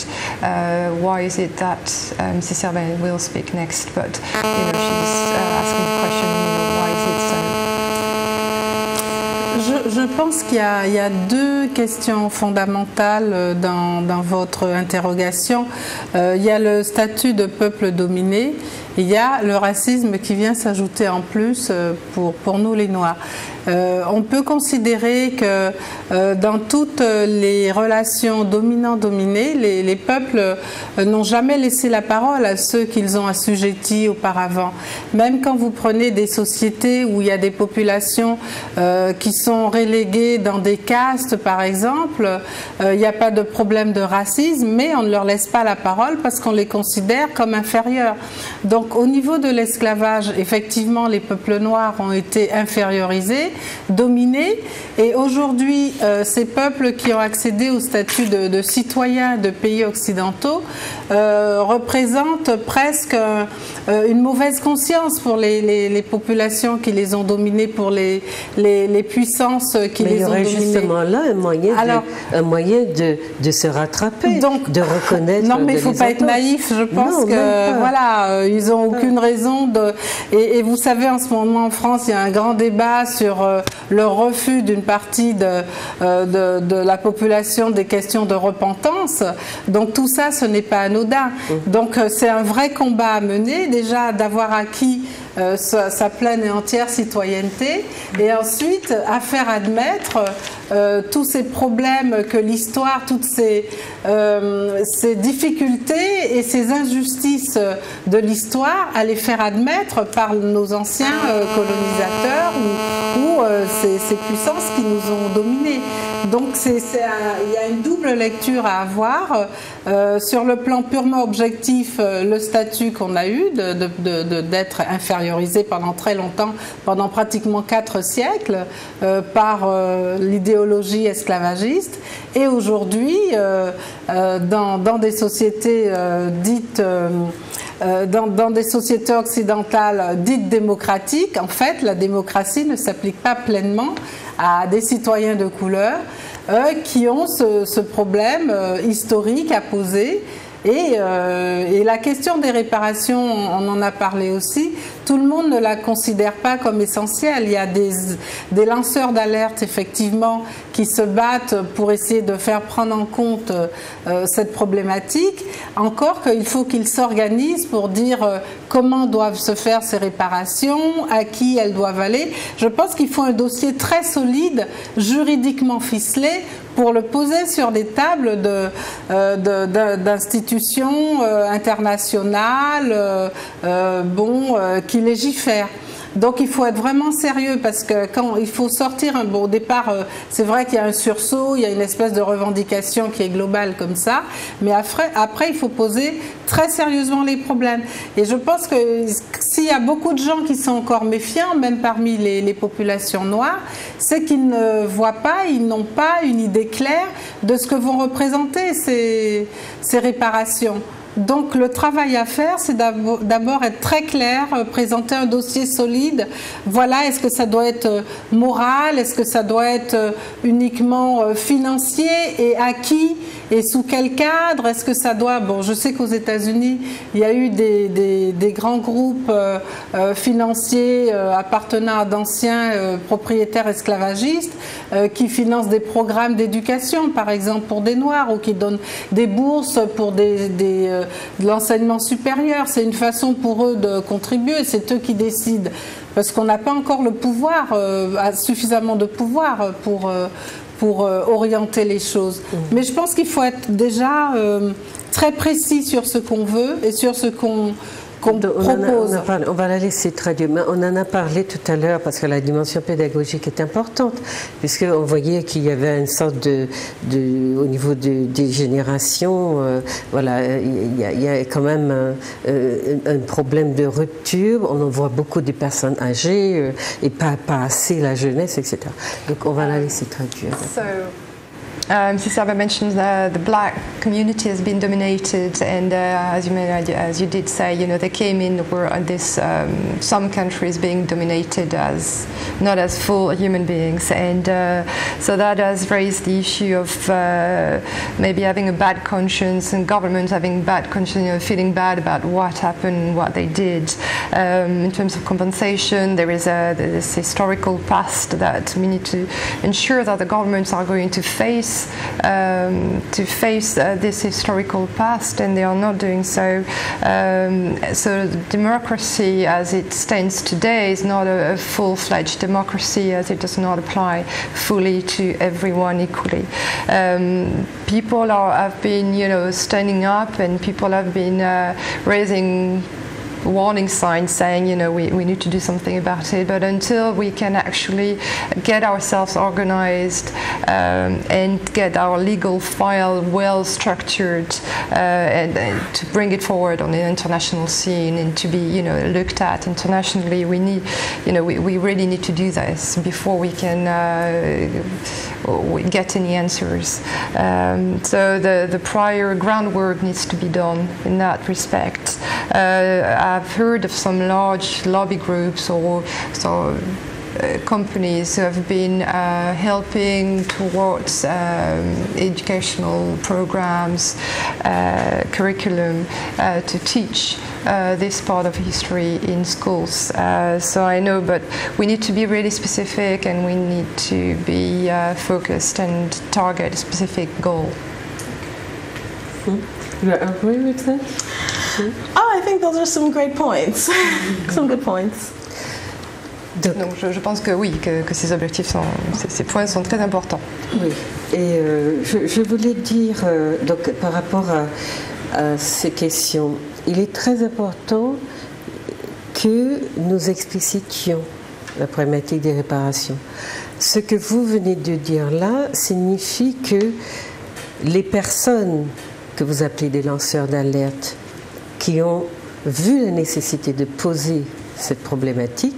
Why is it that Mrs. Servan will speak next, but she's asking the question, why is it so? Je pense qu'il y a deux questions fondamentales dans votre interrogation. Il y a le statut de peuple dominé, il y a le racisme qui vient s'ajouter en plus pour nous les Noirs. On peut considérer que dans toutes les relations dominant-dominé, les peuples n'ont jamais laissé la parole à ceux qu'ils ont assujettis auparavant. Même quand vous prenez des sociétés où il y a des populations qui sont reléguées dans des castes, par exemple, il n'y a pas de problème de racisme, mais on ne leur laisse pas la parole parce qu'on les considère comme inférieurs. Donc Donc au niveau de l'esclavage, effectivement, les peuples noirs ont été infériorisés, dominés, et aujourd'hui, ces peuples qui ont accédé au statut de citoyens de pays occidentaux représentent presque une mauvaise conscience pour les populations qui les ont dominés, pour les puissances qui les ont dominés. Mais il y aurait justement là un moyen de se rattraper, donc, de reconnaître. Non, mais il ne faut pas être naïf. Je pense que voilà, ils n'ont aucune raison de. Et vous savez, en ce moment en France, il y a un grand débat sur le refus d'une partie de la population des questions de repentance. Donc tout ça, ce n'est pas anodin. Donc c'est un vrai combat à mener, déjà d'avoir acquis sa pleine et entière citoyenneté, et ensuite à faire admettre tous ces problèmes que l'histoire, toutes ces difficultés et ces injustices de l'histoire, à les faire admettre par nos anciens colonisateurs ou ces puissances qui nous ont dominés. Donc il y a une double lecture à avoir. Sur le plan purement objectif, le statut qu'on a eu d'être infériorisé pendant très longtemps, pendant pratiquement 4 siècles, par l'idéologie esclavagiste, et aujourd'hui, dans des sociétés dites dans des sociétés occidentales dites démocratiques, en fait, la démocratie ne s'applique pas pleinement à des citoyens de couleur qui ont ce problème historique à poser. Et la question des réparations, on en a parlé aussi, tout le monde ne la considère pas comme essentielle. Il y a des lanceurs d'alerte, effectivement, qui se battent pour essayer de faire prendre en compte cette problématique. Encore qu'il faut qu'ils s'organisent pour dire comment doivent se faire ces réparations, à qui elles doivent aller. Je pense qu'il faut un dossier très solide, juridiquement ficelé, pour le poser sur des tables d'institutions internationales qui légifèrent. Donc il faut être vraiment sérieux, parce que quand il faut sortir au départ, c'est vrai qu'il y a un sursaut, il y a une espèce de revendication qui est globale comme ça, mais après il faut poser très sérieusement les problèmes. Et je pense que s'il y a beaucoup de gens qui sont encore méfiants, même parmi les populations noires, c'est qu'ils ne voient pas, ils n'ont pas une idée claire de ce que vont représenter ces réparations. Donc le travail à faire, c'est d'abord être très clair, présenter un dossier solide. Voilà, est-ce que ça doit être moral, est-ce que ça doit être uniquement financier, et à qui et sous quel cadre, est-ce que ça doit... Bon, je sais qu'aux États-Unis, il y a eu des grands groupes financiers appartenant à d'anciens propriétaires esclavagistes qui financent des programmes d'éducation, par exemple pour des Noirs, ou qui donnent des bourses pour de l'enseignement supérieur. C'est une façon pour eux de contribuer, c'est eux qui décident, parce qu'on n'a pas encore le pouvoir, suffisamment de pouvoir pour orienter les choses. Mais je pense qu'il faut être déjà très précis sur ce qu'on veut et sur ce qu'on propose. On va la laisser traduire, mais on en a parlé tout à l'heure, parce que la dimension pédagogique est importante, puisqu'on voyait qu'il y avait une sorte au niveau des générations, voilà, il y a quand même un problème de rupture. On en voit beaucoup de personnes âgées et pas assez la jeunesse, etc. Donc on va la laisser traduire. Sisaba mentioned the black community has been dominated, and as you did say, they came in, were this some countries being dominated as not as full human beings, and so that has raised the issue of maybe having a bad conscience, and governments having bad conscience, feeling bad about what happened, what they did. In terms of compensation, there is this historical past that we need to ensure that the governments are going to face this historical past, and they are not doing so. So democracy as it stands today is not a full-fledged democracy, as it does not apply fully to everyone equally. People have been, standing up, and people have been raising warning signs saying, we need to do something about it. But until we can actually get ourselves organized and get our legal file well structured and to bring it forward on the international scene and to be, looked at internationally, we need, we really need to do this before we can get any answers. So the prior groundwork needs to be done in that respect. I've heard of some large lobby groups or companies who have been helping towards educational programs, curriculum to teach this part of history in schools. So I know, but we need to be really specific and we need to be focused and target a specific goal. You agree with that? Oh, I think those are some great points. Some good points. Donc je pense que oui, que ces objectifs ces points sont très importants. Oui, et je voulais dire, donc par rapport à ces questions, il est très important que nous explicitions la problématique des réparations. Ce que vous venez de dire là signifie que les personnes que vous appelez des lanceurs d'alerte, qui ont vu la nécessité de poser cette problématique,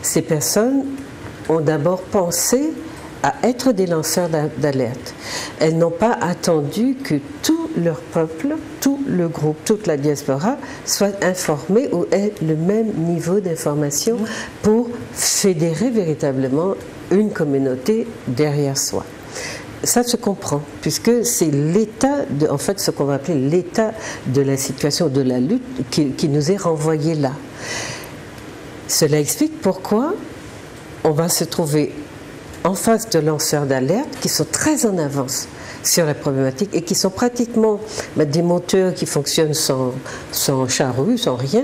ces personnes ont d'abord pensé à être des lanceurs d'alerte. Elles n'ont pas attendu que tout leur peuple, tout le groupe, toute la diaspora soit informé ou ait le même niveau d'information pour fédérer véritablement une communauté derrière soi. Ça se comprend, puisque c'est l'état, en fait, ce qu'on va appeler l'état de la situation, de la lutte, qui nous est renvoyé là. Cela explique pourquoi on va se trouver en face de lanceurs d'alerte qui sont très en avance sur la problématique et qui sont pratiquement des moteurs qui fonctionnent sans charrue, sans rien,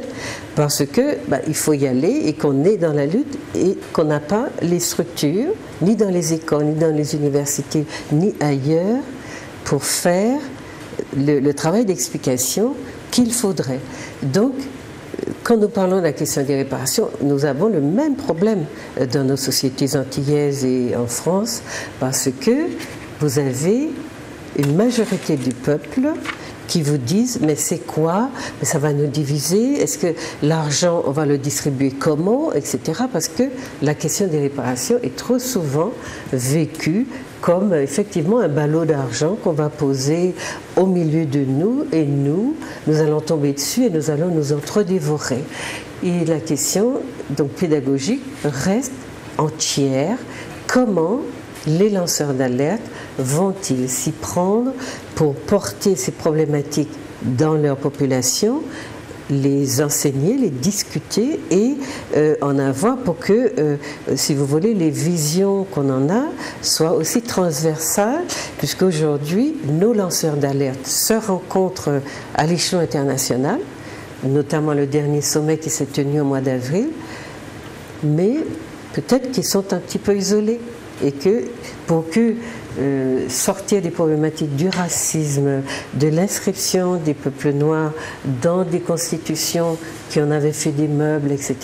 parce que il faut y aller et qu'on est dans la lutte et qu'on n'a pas les structures, ni dans les écoles, ni dans les universités, ni ailleurs, pour faire le travail d'explication qu'il faudrait. Donc, quand nous parlons de la question des réparations, nous avons le même problème dans nos sociétés antillaises et en France, parce que vous avez une majorité du peuple qui vous disent « mais c'est quoi? Mais ça va nous diviser? Est-ce que l'argent, on va le distribuer comment ?» etc. Parce que la question des réparations est trop souvent vécue comme effectivement un ballot d'argent qu'on va poser au milieu de nous et nous allons tomber dessus et nous allons nous entre-dévorer. Et la question donc pédagogique reste entière. Comment les lanceurs d'alerte vont-ils s'y prendre pour porter ces problématiques dans leur population, les enseigner, les discuter et en avoir pour que, si vous voulez, les visions qu'on en a soient aussi transversales, puisqu'aujourd'hui, nos lanceurs d'alerte se rencontrent à l'échelon international, notamment le dernier sommet qui s'est tenu au mois d'avril, mais peut-être qu'ils sont un petit peu isolés et que pour que sortir des problématiques du racisme, de l'inscription des peuples noirs dans des constitutions qui en avaient fait des meubles, etc.,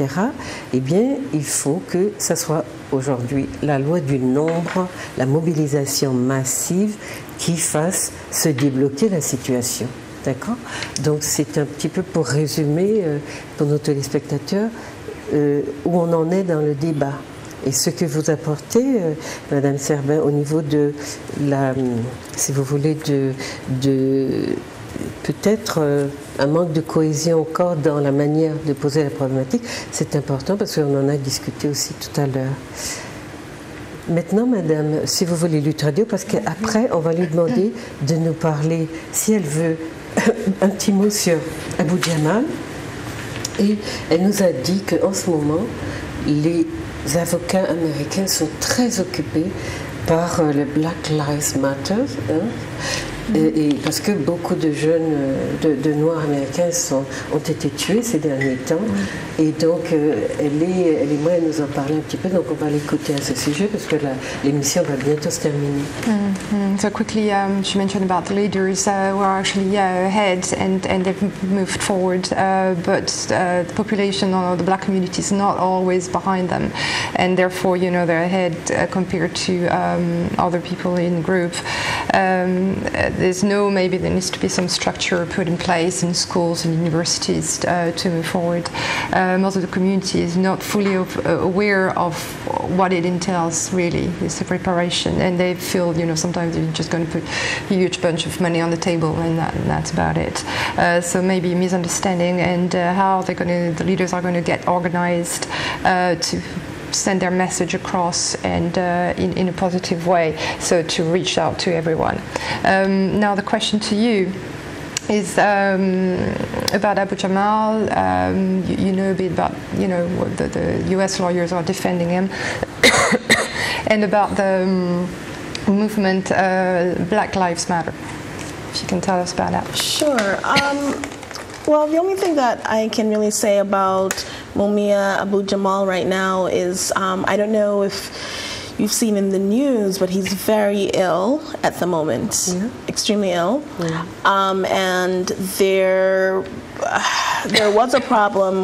eh bien, il faut que ça soit aujourd'hui la loi du nombre, la mobilisation massive qui fasse se débloquer la situation. D'accord ? Donc, c'est un petit peu pour résumer pour nos téléspectateurs où on en est dans le débat. Et ce que vous apportez, Madame Serbin, au niveau de la, si vous voulez, de peut-être un manque de cohésion encore dans la manière de poser la problématique, c'est important parce qu'on en a discuté aussi tout à l'heure. Maintenant, Madame, si vous voulez lui traduire, parce qu'après, on va lui demander de nous parler, si elle veut, un petit mot sur Abu Jamal. Et elle nous a dit qu'en ce moment, les avocats américains sont très occupés par le Black Lives Matter, Et parce que beaucoup de jeunes, de Noirs américains ont été tués ces derniers temps. Et donc, elle et moi, elle nous en parlait un petit peu. Donc, on va l'écouter à ce sujet parce que l'émission va bientôt se terminer. So quickly, she mentioned about the leaders who are actually ahead and they've moved forward, but the population or the black community is not always behind them, and therefore, you know, they're ahead compared to other people in the group. Maybe there needs to be some structure put in place in schools and universities to move forward. Most of the community is not fully aware of what it entails, really, this reparation, and they feel, you know, sometimes you're just going to put a huge bunch of money on the table and that's about it. So maybe misunderstanding and how the leaders are going to get organized to send their message across and in a positive way, so to reach out to everyone. Now the question to you is about Abu Jamal. You know a bit about, you know, what the US lawyers are defending him and about the movement Black Lives Matter. If you can tell us about that. Sure. Well, the only thing that I can really say about Mumia Abu Jamal right now is I don't know if you've seen in the news, but he's very ill at the moment, extremely ill. And there was a problem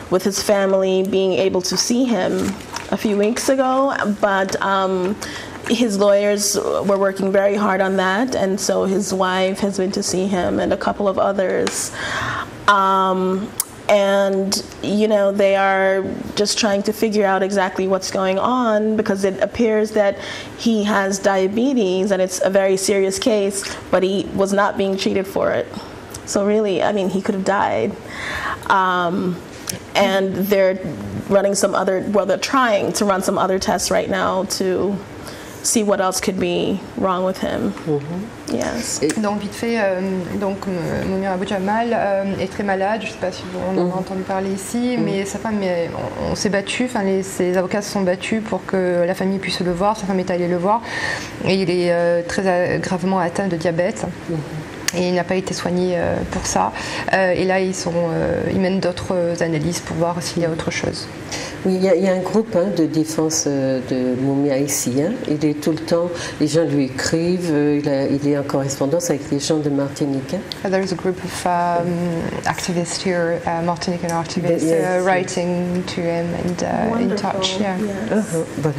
with his family being able to see him a few weeks ago, but his lawyers were working very hard on that, and so his wife has been to see him and a couple of others. And, you know, they are just trying to figure out exactly what's going on, because it appears that he has diabetes and it's a very serious case, but he was not being treated for it. So really, I mean, he could have died. And they're running they're trying to run some other tests right now to see what else could be wrong with him. Yes. Donc vite fait, donc Mumia Abu Jamal est très malade. Je ne sais pas si on en a entendu parler ici, mais sa femme, on s'est battu. Enfin, ses avocats se sont battus pour que la famille puisse le voir. Sa femme est allée le voir, et il est très gravement atteint de diabète. Et il n'a pas été soigné pour ça. Et là, ils mènent d'autres analyses pour voir s'il y a autre chose. Oui, il y a un groupe de défense de Mumia ici. Il est tout le temps, les gens lui écrivent, il est en correspondance avec les gens de Martinique. There is a group of activists here, Martinican activists, writing to him and in touch. Yeah. Voilà.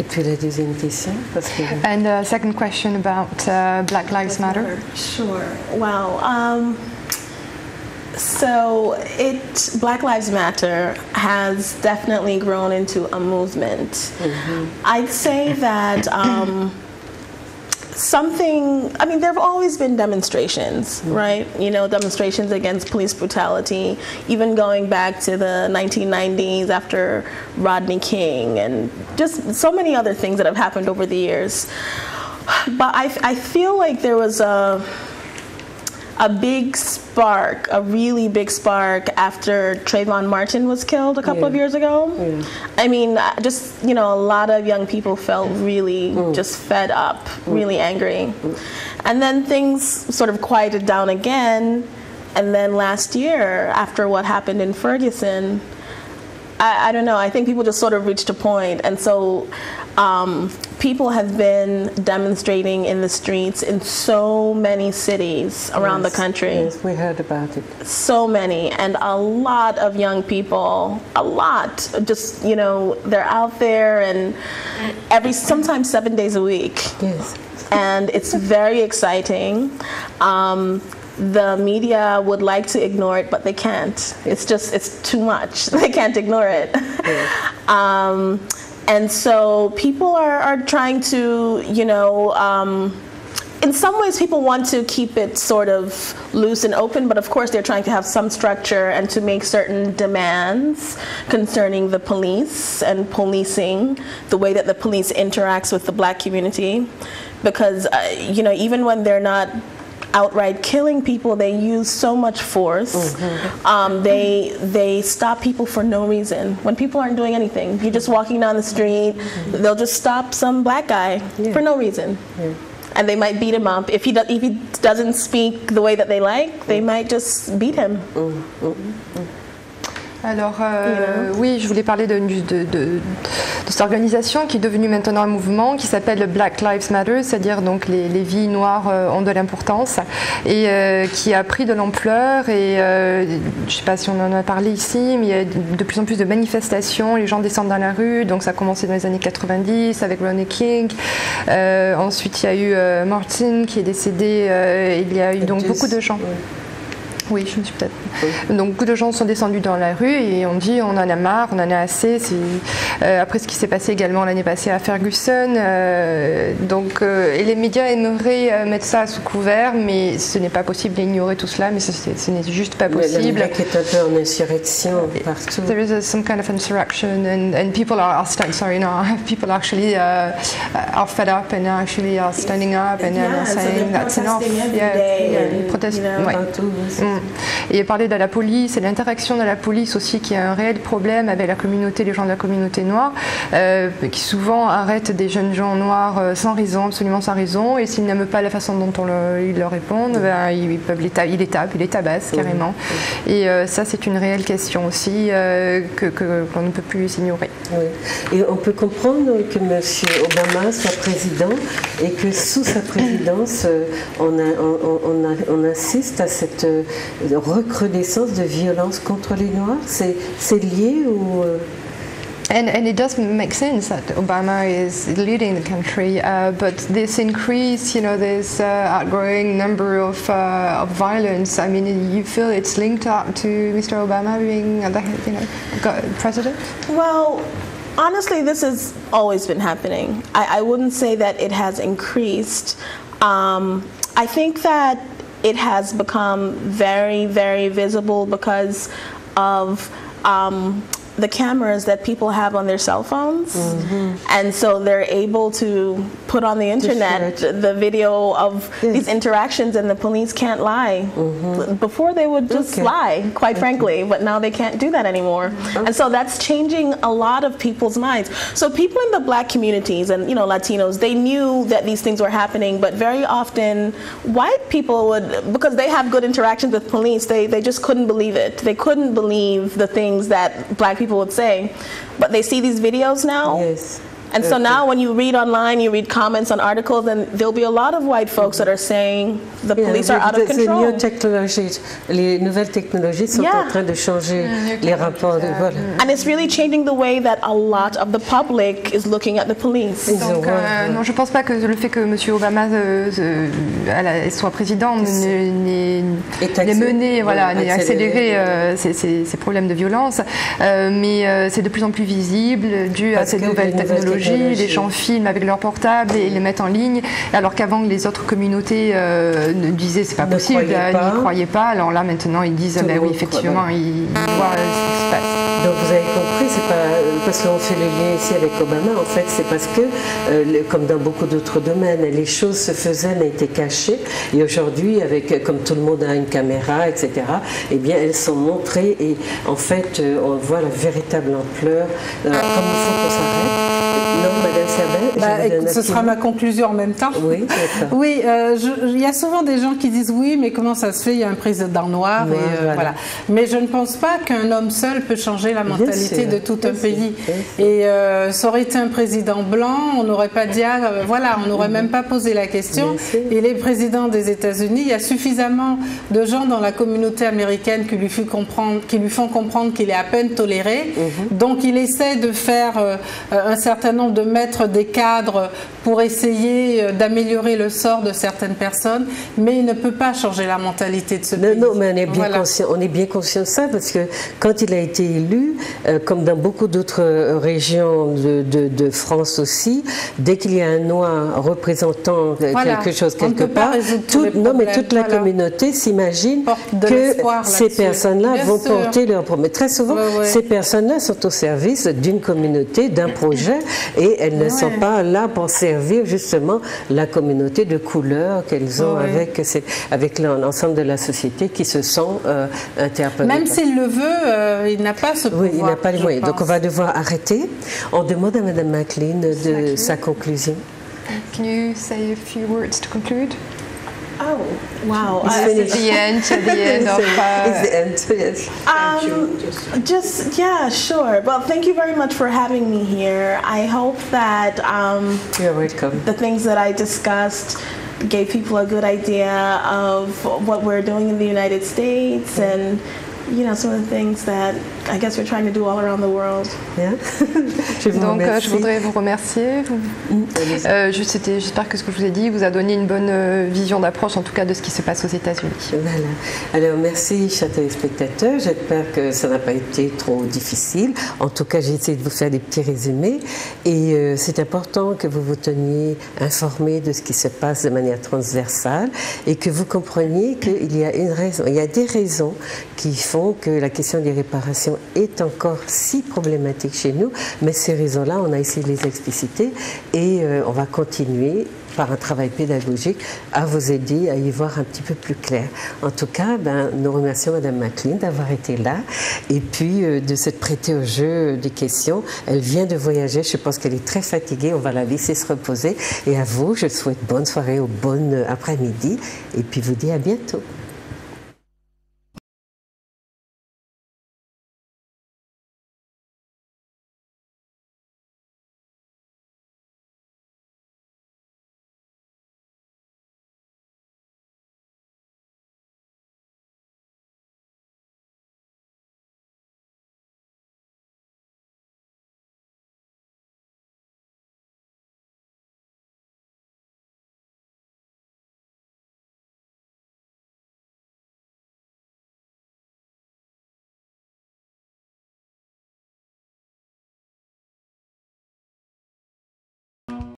Et puis la deuxième question, parce que... And second question about Black Lives Matter. Sure. Wow. So Black Lives Matter has definitely grown into a movement. I'd say that there have always been demonstrations, right? You know, demonstrations against police brutality, even going back to the 1990s after Rodney King, and just so many other things that have happened over the years. But I feel like there was a big spark, a really big spark after Trayvon Martin was killed a couple of years ago. I mean, just, you know, a lot of young people felt really just fed up, really angry. And then things sort of quieted down again. And then last year, after what happened in Ferguson, I don't know, I think people just sort of reached a point. And so people have been demonstrating in the streets in so many cities around the country. Yes, we heard about it. So many, and a lot of young people, just, you know, they're out there and sometimes 7 days a week. Yes. And it's very exciting. The media would like to ignore it, but they can't. It's too much. They can't ignore it. Yeah. And so people are trying to, you know, in some ways people want to keep it sort of loose and open, but of course they're trying to have some structure and to make certain demands concerning the police and policing, the way that the police interacts with the Black community. Because, you know, even when they're not outright killing people, they use so much force. They stop people for no reason. When people aren't doing anything, you're just walking down the street, they'll just stop some Black guy for no reason. and they might beat him up. If he doesn't speak the way that they like, they might just beat him. Alors, oui, je voulais parler de cette organisation qui est devenue maintenant un mouvement qui s'appelle Black Lives Matter, c'est-à-dire donc les vies noires ont de l'importance, et qui a pris de l'ampleur. Et je ne sais pas si on en a parlé ici, mais il y a de plus en plus de manifestations, les gens descendent dans la rue, donc ça a commencé dans les années 90 avec Rodney King. Ensuite, il y a eu Martin qui est décédé, il y a eu donc beaucoup de gens. Oui, je me suis peut-être... Donc beaucoup de gens sont descendus dans la rue et on dit on en a marre, on en a assez. Après ce qui s'est passé également l'année passée à Ferguson. Et les médias aimeraient mettre ça sous couvert, mais ce n'est pas possible d'ignorer tout cela, mais ce n'est juste pas possible. La est un peu en insurrection partout. There is some kind of insurrection and people are people actually are fed up and actually are standing up and are saying that's enough. Ils protestent. Et parler de la police et l'interaction de la police aussi, qui est un réel problème avec la communauté, les gens de la communauté noire, qui souvent arrêtent des jeunes gens noirs sans raison, absolument sans raison, et s'ils n'aiment pas la façon dont ils leur répondent, ils les tabassent carrément. Et ça, c'est une réelle question aussi qu'on ne peut plus ignorer. Oui. Et on peut comprendre que M. Obama soit président et que sous sa présidence, on assiste à cette recrudescence de violence contre les Noirs. C'est lié ou... And it does make sense that Obama is leading the country, but this increase, this outgrowing number of violence. I mean, you feel it's linked up to Mr. Obama being, president? Well, honestly, this has always been happening. I wouldn't say that it has increased. I think that it has become very, very visible because of the cameras that people have on their cell phones. And so they're able to put on the internet the video of these interactions, and the police can't lie. Before they would just lie, quite frankly, but now they can't do that anymore. And so that's changing a lot of people's minds. So people in the black communities and Latinos, they knew that these things were happening, but very often white people would, because they have good interactions with police, they just couldn't believe it. They couldn't believe the things that black people would say, but they see these videos now. Yes. And so now when you read online, you read comments on articles, and there'll be a lot of white folks that are saying the police are out of control. Les nouvelles technologies sont en train de changer les rapports. Voilà. And it's really changing the way that a lot of the public is looking at the police. Donc, non, je ne pense pas que le fait que M. Obama soit président n'ait mené, n'ait accéléré ces problèmes de violence, mais c'est de plus en plus visible dû à ces nouvelles technologies. Les gens filment avec leur portable et les mettent en ligne, alors qu'avant les autres communautés disaient c'est pas possible, n'y croyaient pas. Alors là maintenant ils disent oui, effectivement, ils voient ce qui se passe. Donc vous avez compris, c'est pas parce qu'on fait le lien ici avec Obama, en fait c'est parce que comme dans beaucoup d'autres domaines, les choses se faisaient mais étaient cachées, et aujourd'hui comme tout le monde a une caméra, etc., eh bien elles sont montrées, et en fait on voit la véritable ampleur. Comme il faut qu'on s'arrête. Non, Madame Serbin, ce sera ma conclusion en même temps. Oui, oui, il y a souvent des gens qui disent oui, mais comment ça se fait, il y a un président noir, voilà. Mais je ne pense pas qu'un homme seul peut changer la mentalité de tout un pays. Et ça aurait été un président blanc, on n'aurait pas dit, on n'aurait même pas posé la question. Il est président des États-Unis, il y a suffisamment de gens dans la communauté américaine qui lui font comprendre qu'il est à peine toléré. Donc il essaie de faire un certain nombre de mettre des cadres pour essayer d'améliorer le sort de certaines personnes, mais il ne peut pas changer la mentalité de ce pays. Non, mais on est bien conscient de ça, parce que quand il a été élu, comme dans beaucoup d'autres régions de France aussi, dès qu'il y a un noir représentant quelque chose quelque part, toute la communauté s'imagine que ces personnes-là vont porter leur problème. Très souvent, ces personnes-là sont au service d'une communauté, d'un projet, et elles ne sont pas là pour servir justement la communauté de couleur qu'elles ont avec l'ensemble de la société qui se sont interpellées. Même s'il le veut, il n'a pas ce pouvoir. Oui, il n'a pas les moyens. Donc on va devoir arrêter. On demande à Mme McLean de sa conclusion. Can you say a few words to conclude? Oh, wow. It's the end of... It's the end, yes. Yeah, sure. Well, thank you very much for having me here. I hope that you're welcome. The things that I discussed gave people a good idea of what we're doing in the United States and some of the things that I guess we're trying to do all around the world. Yeah. Donc je voudrais vous remercier. J'espère que ce que je vous ai dit vous a donné une bonne vision d'approche, en tout cas de ce qui se passe aux États-Unis. Voilà. Alors merci, chers téléspectateurs. J'espère que ça n'a pas été trop difficile. En tout cas, j'ai essayé de vous faire des petits résumés. Et c'est important que vous vous teniez informés de ce qui se passe de manière transversale et que vous compreniez qu'il y a une raison. Il y a des raisons qui font que la question des réparations est encore si problématique chez nous, mais ces raisons-là, on a essayé de les expliciter et on va continuer par un travail pédagogique à vous aider à y voir un petit peu plus clair. En tout cas, nous remercions Mme McLean d'avoir été là et puis de s'être prêtée au jeu des questions. Elle vient de voyager, je pense qu'elle est très fatiguée, on va la laisser se reposer. Et à vous, je souhaite bonne soirée ou bonne après-midi et puis vous dis à bientôt.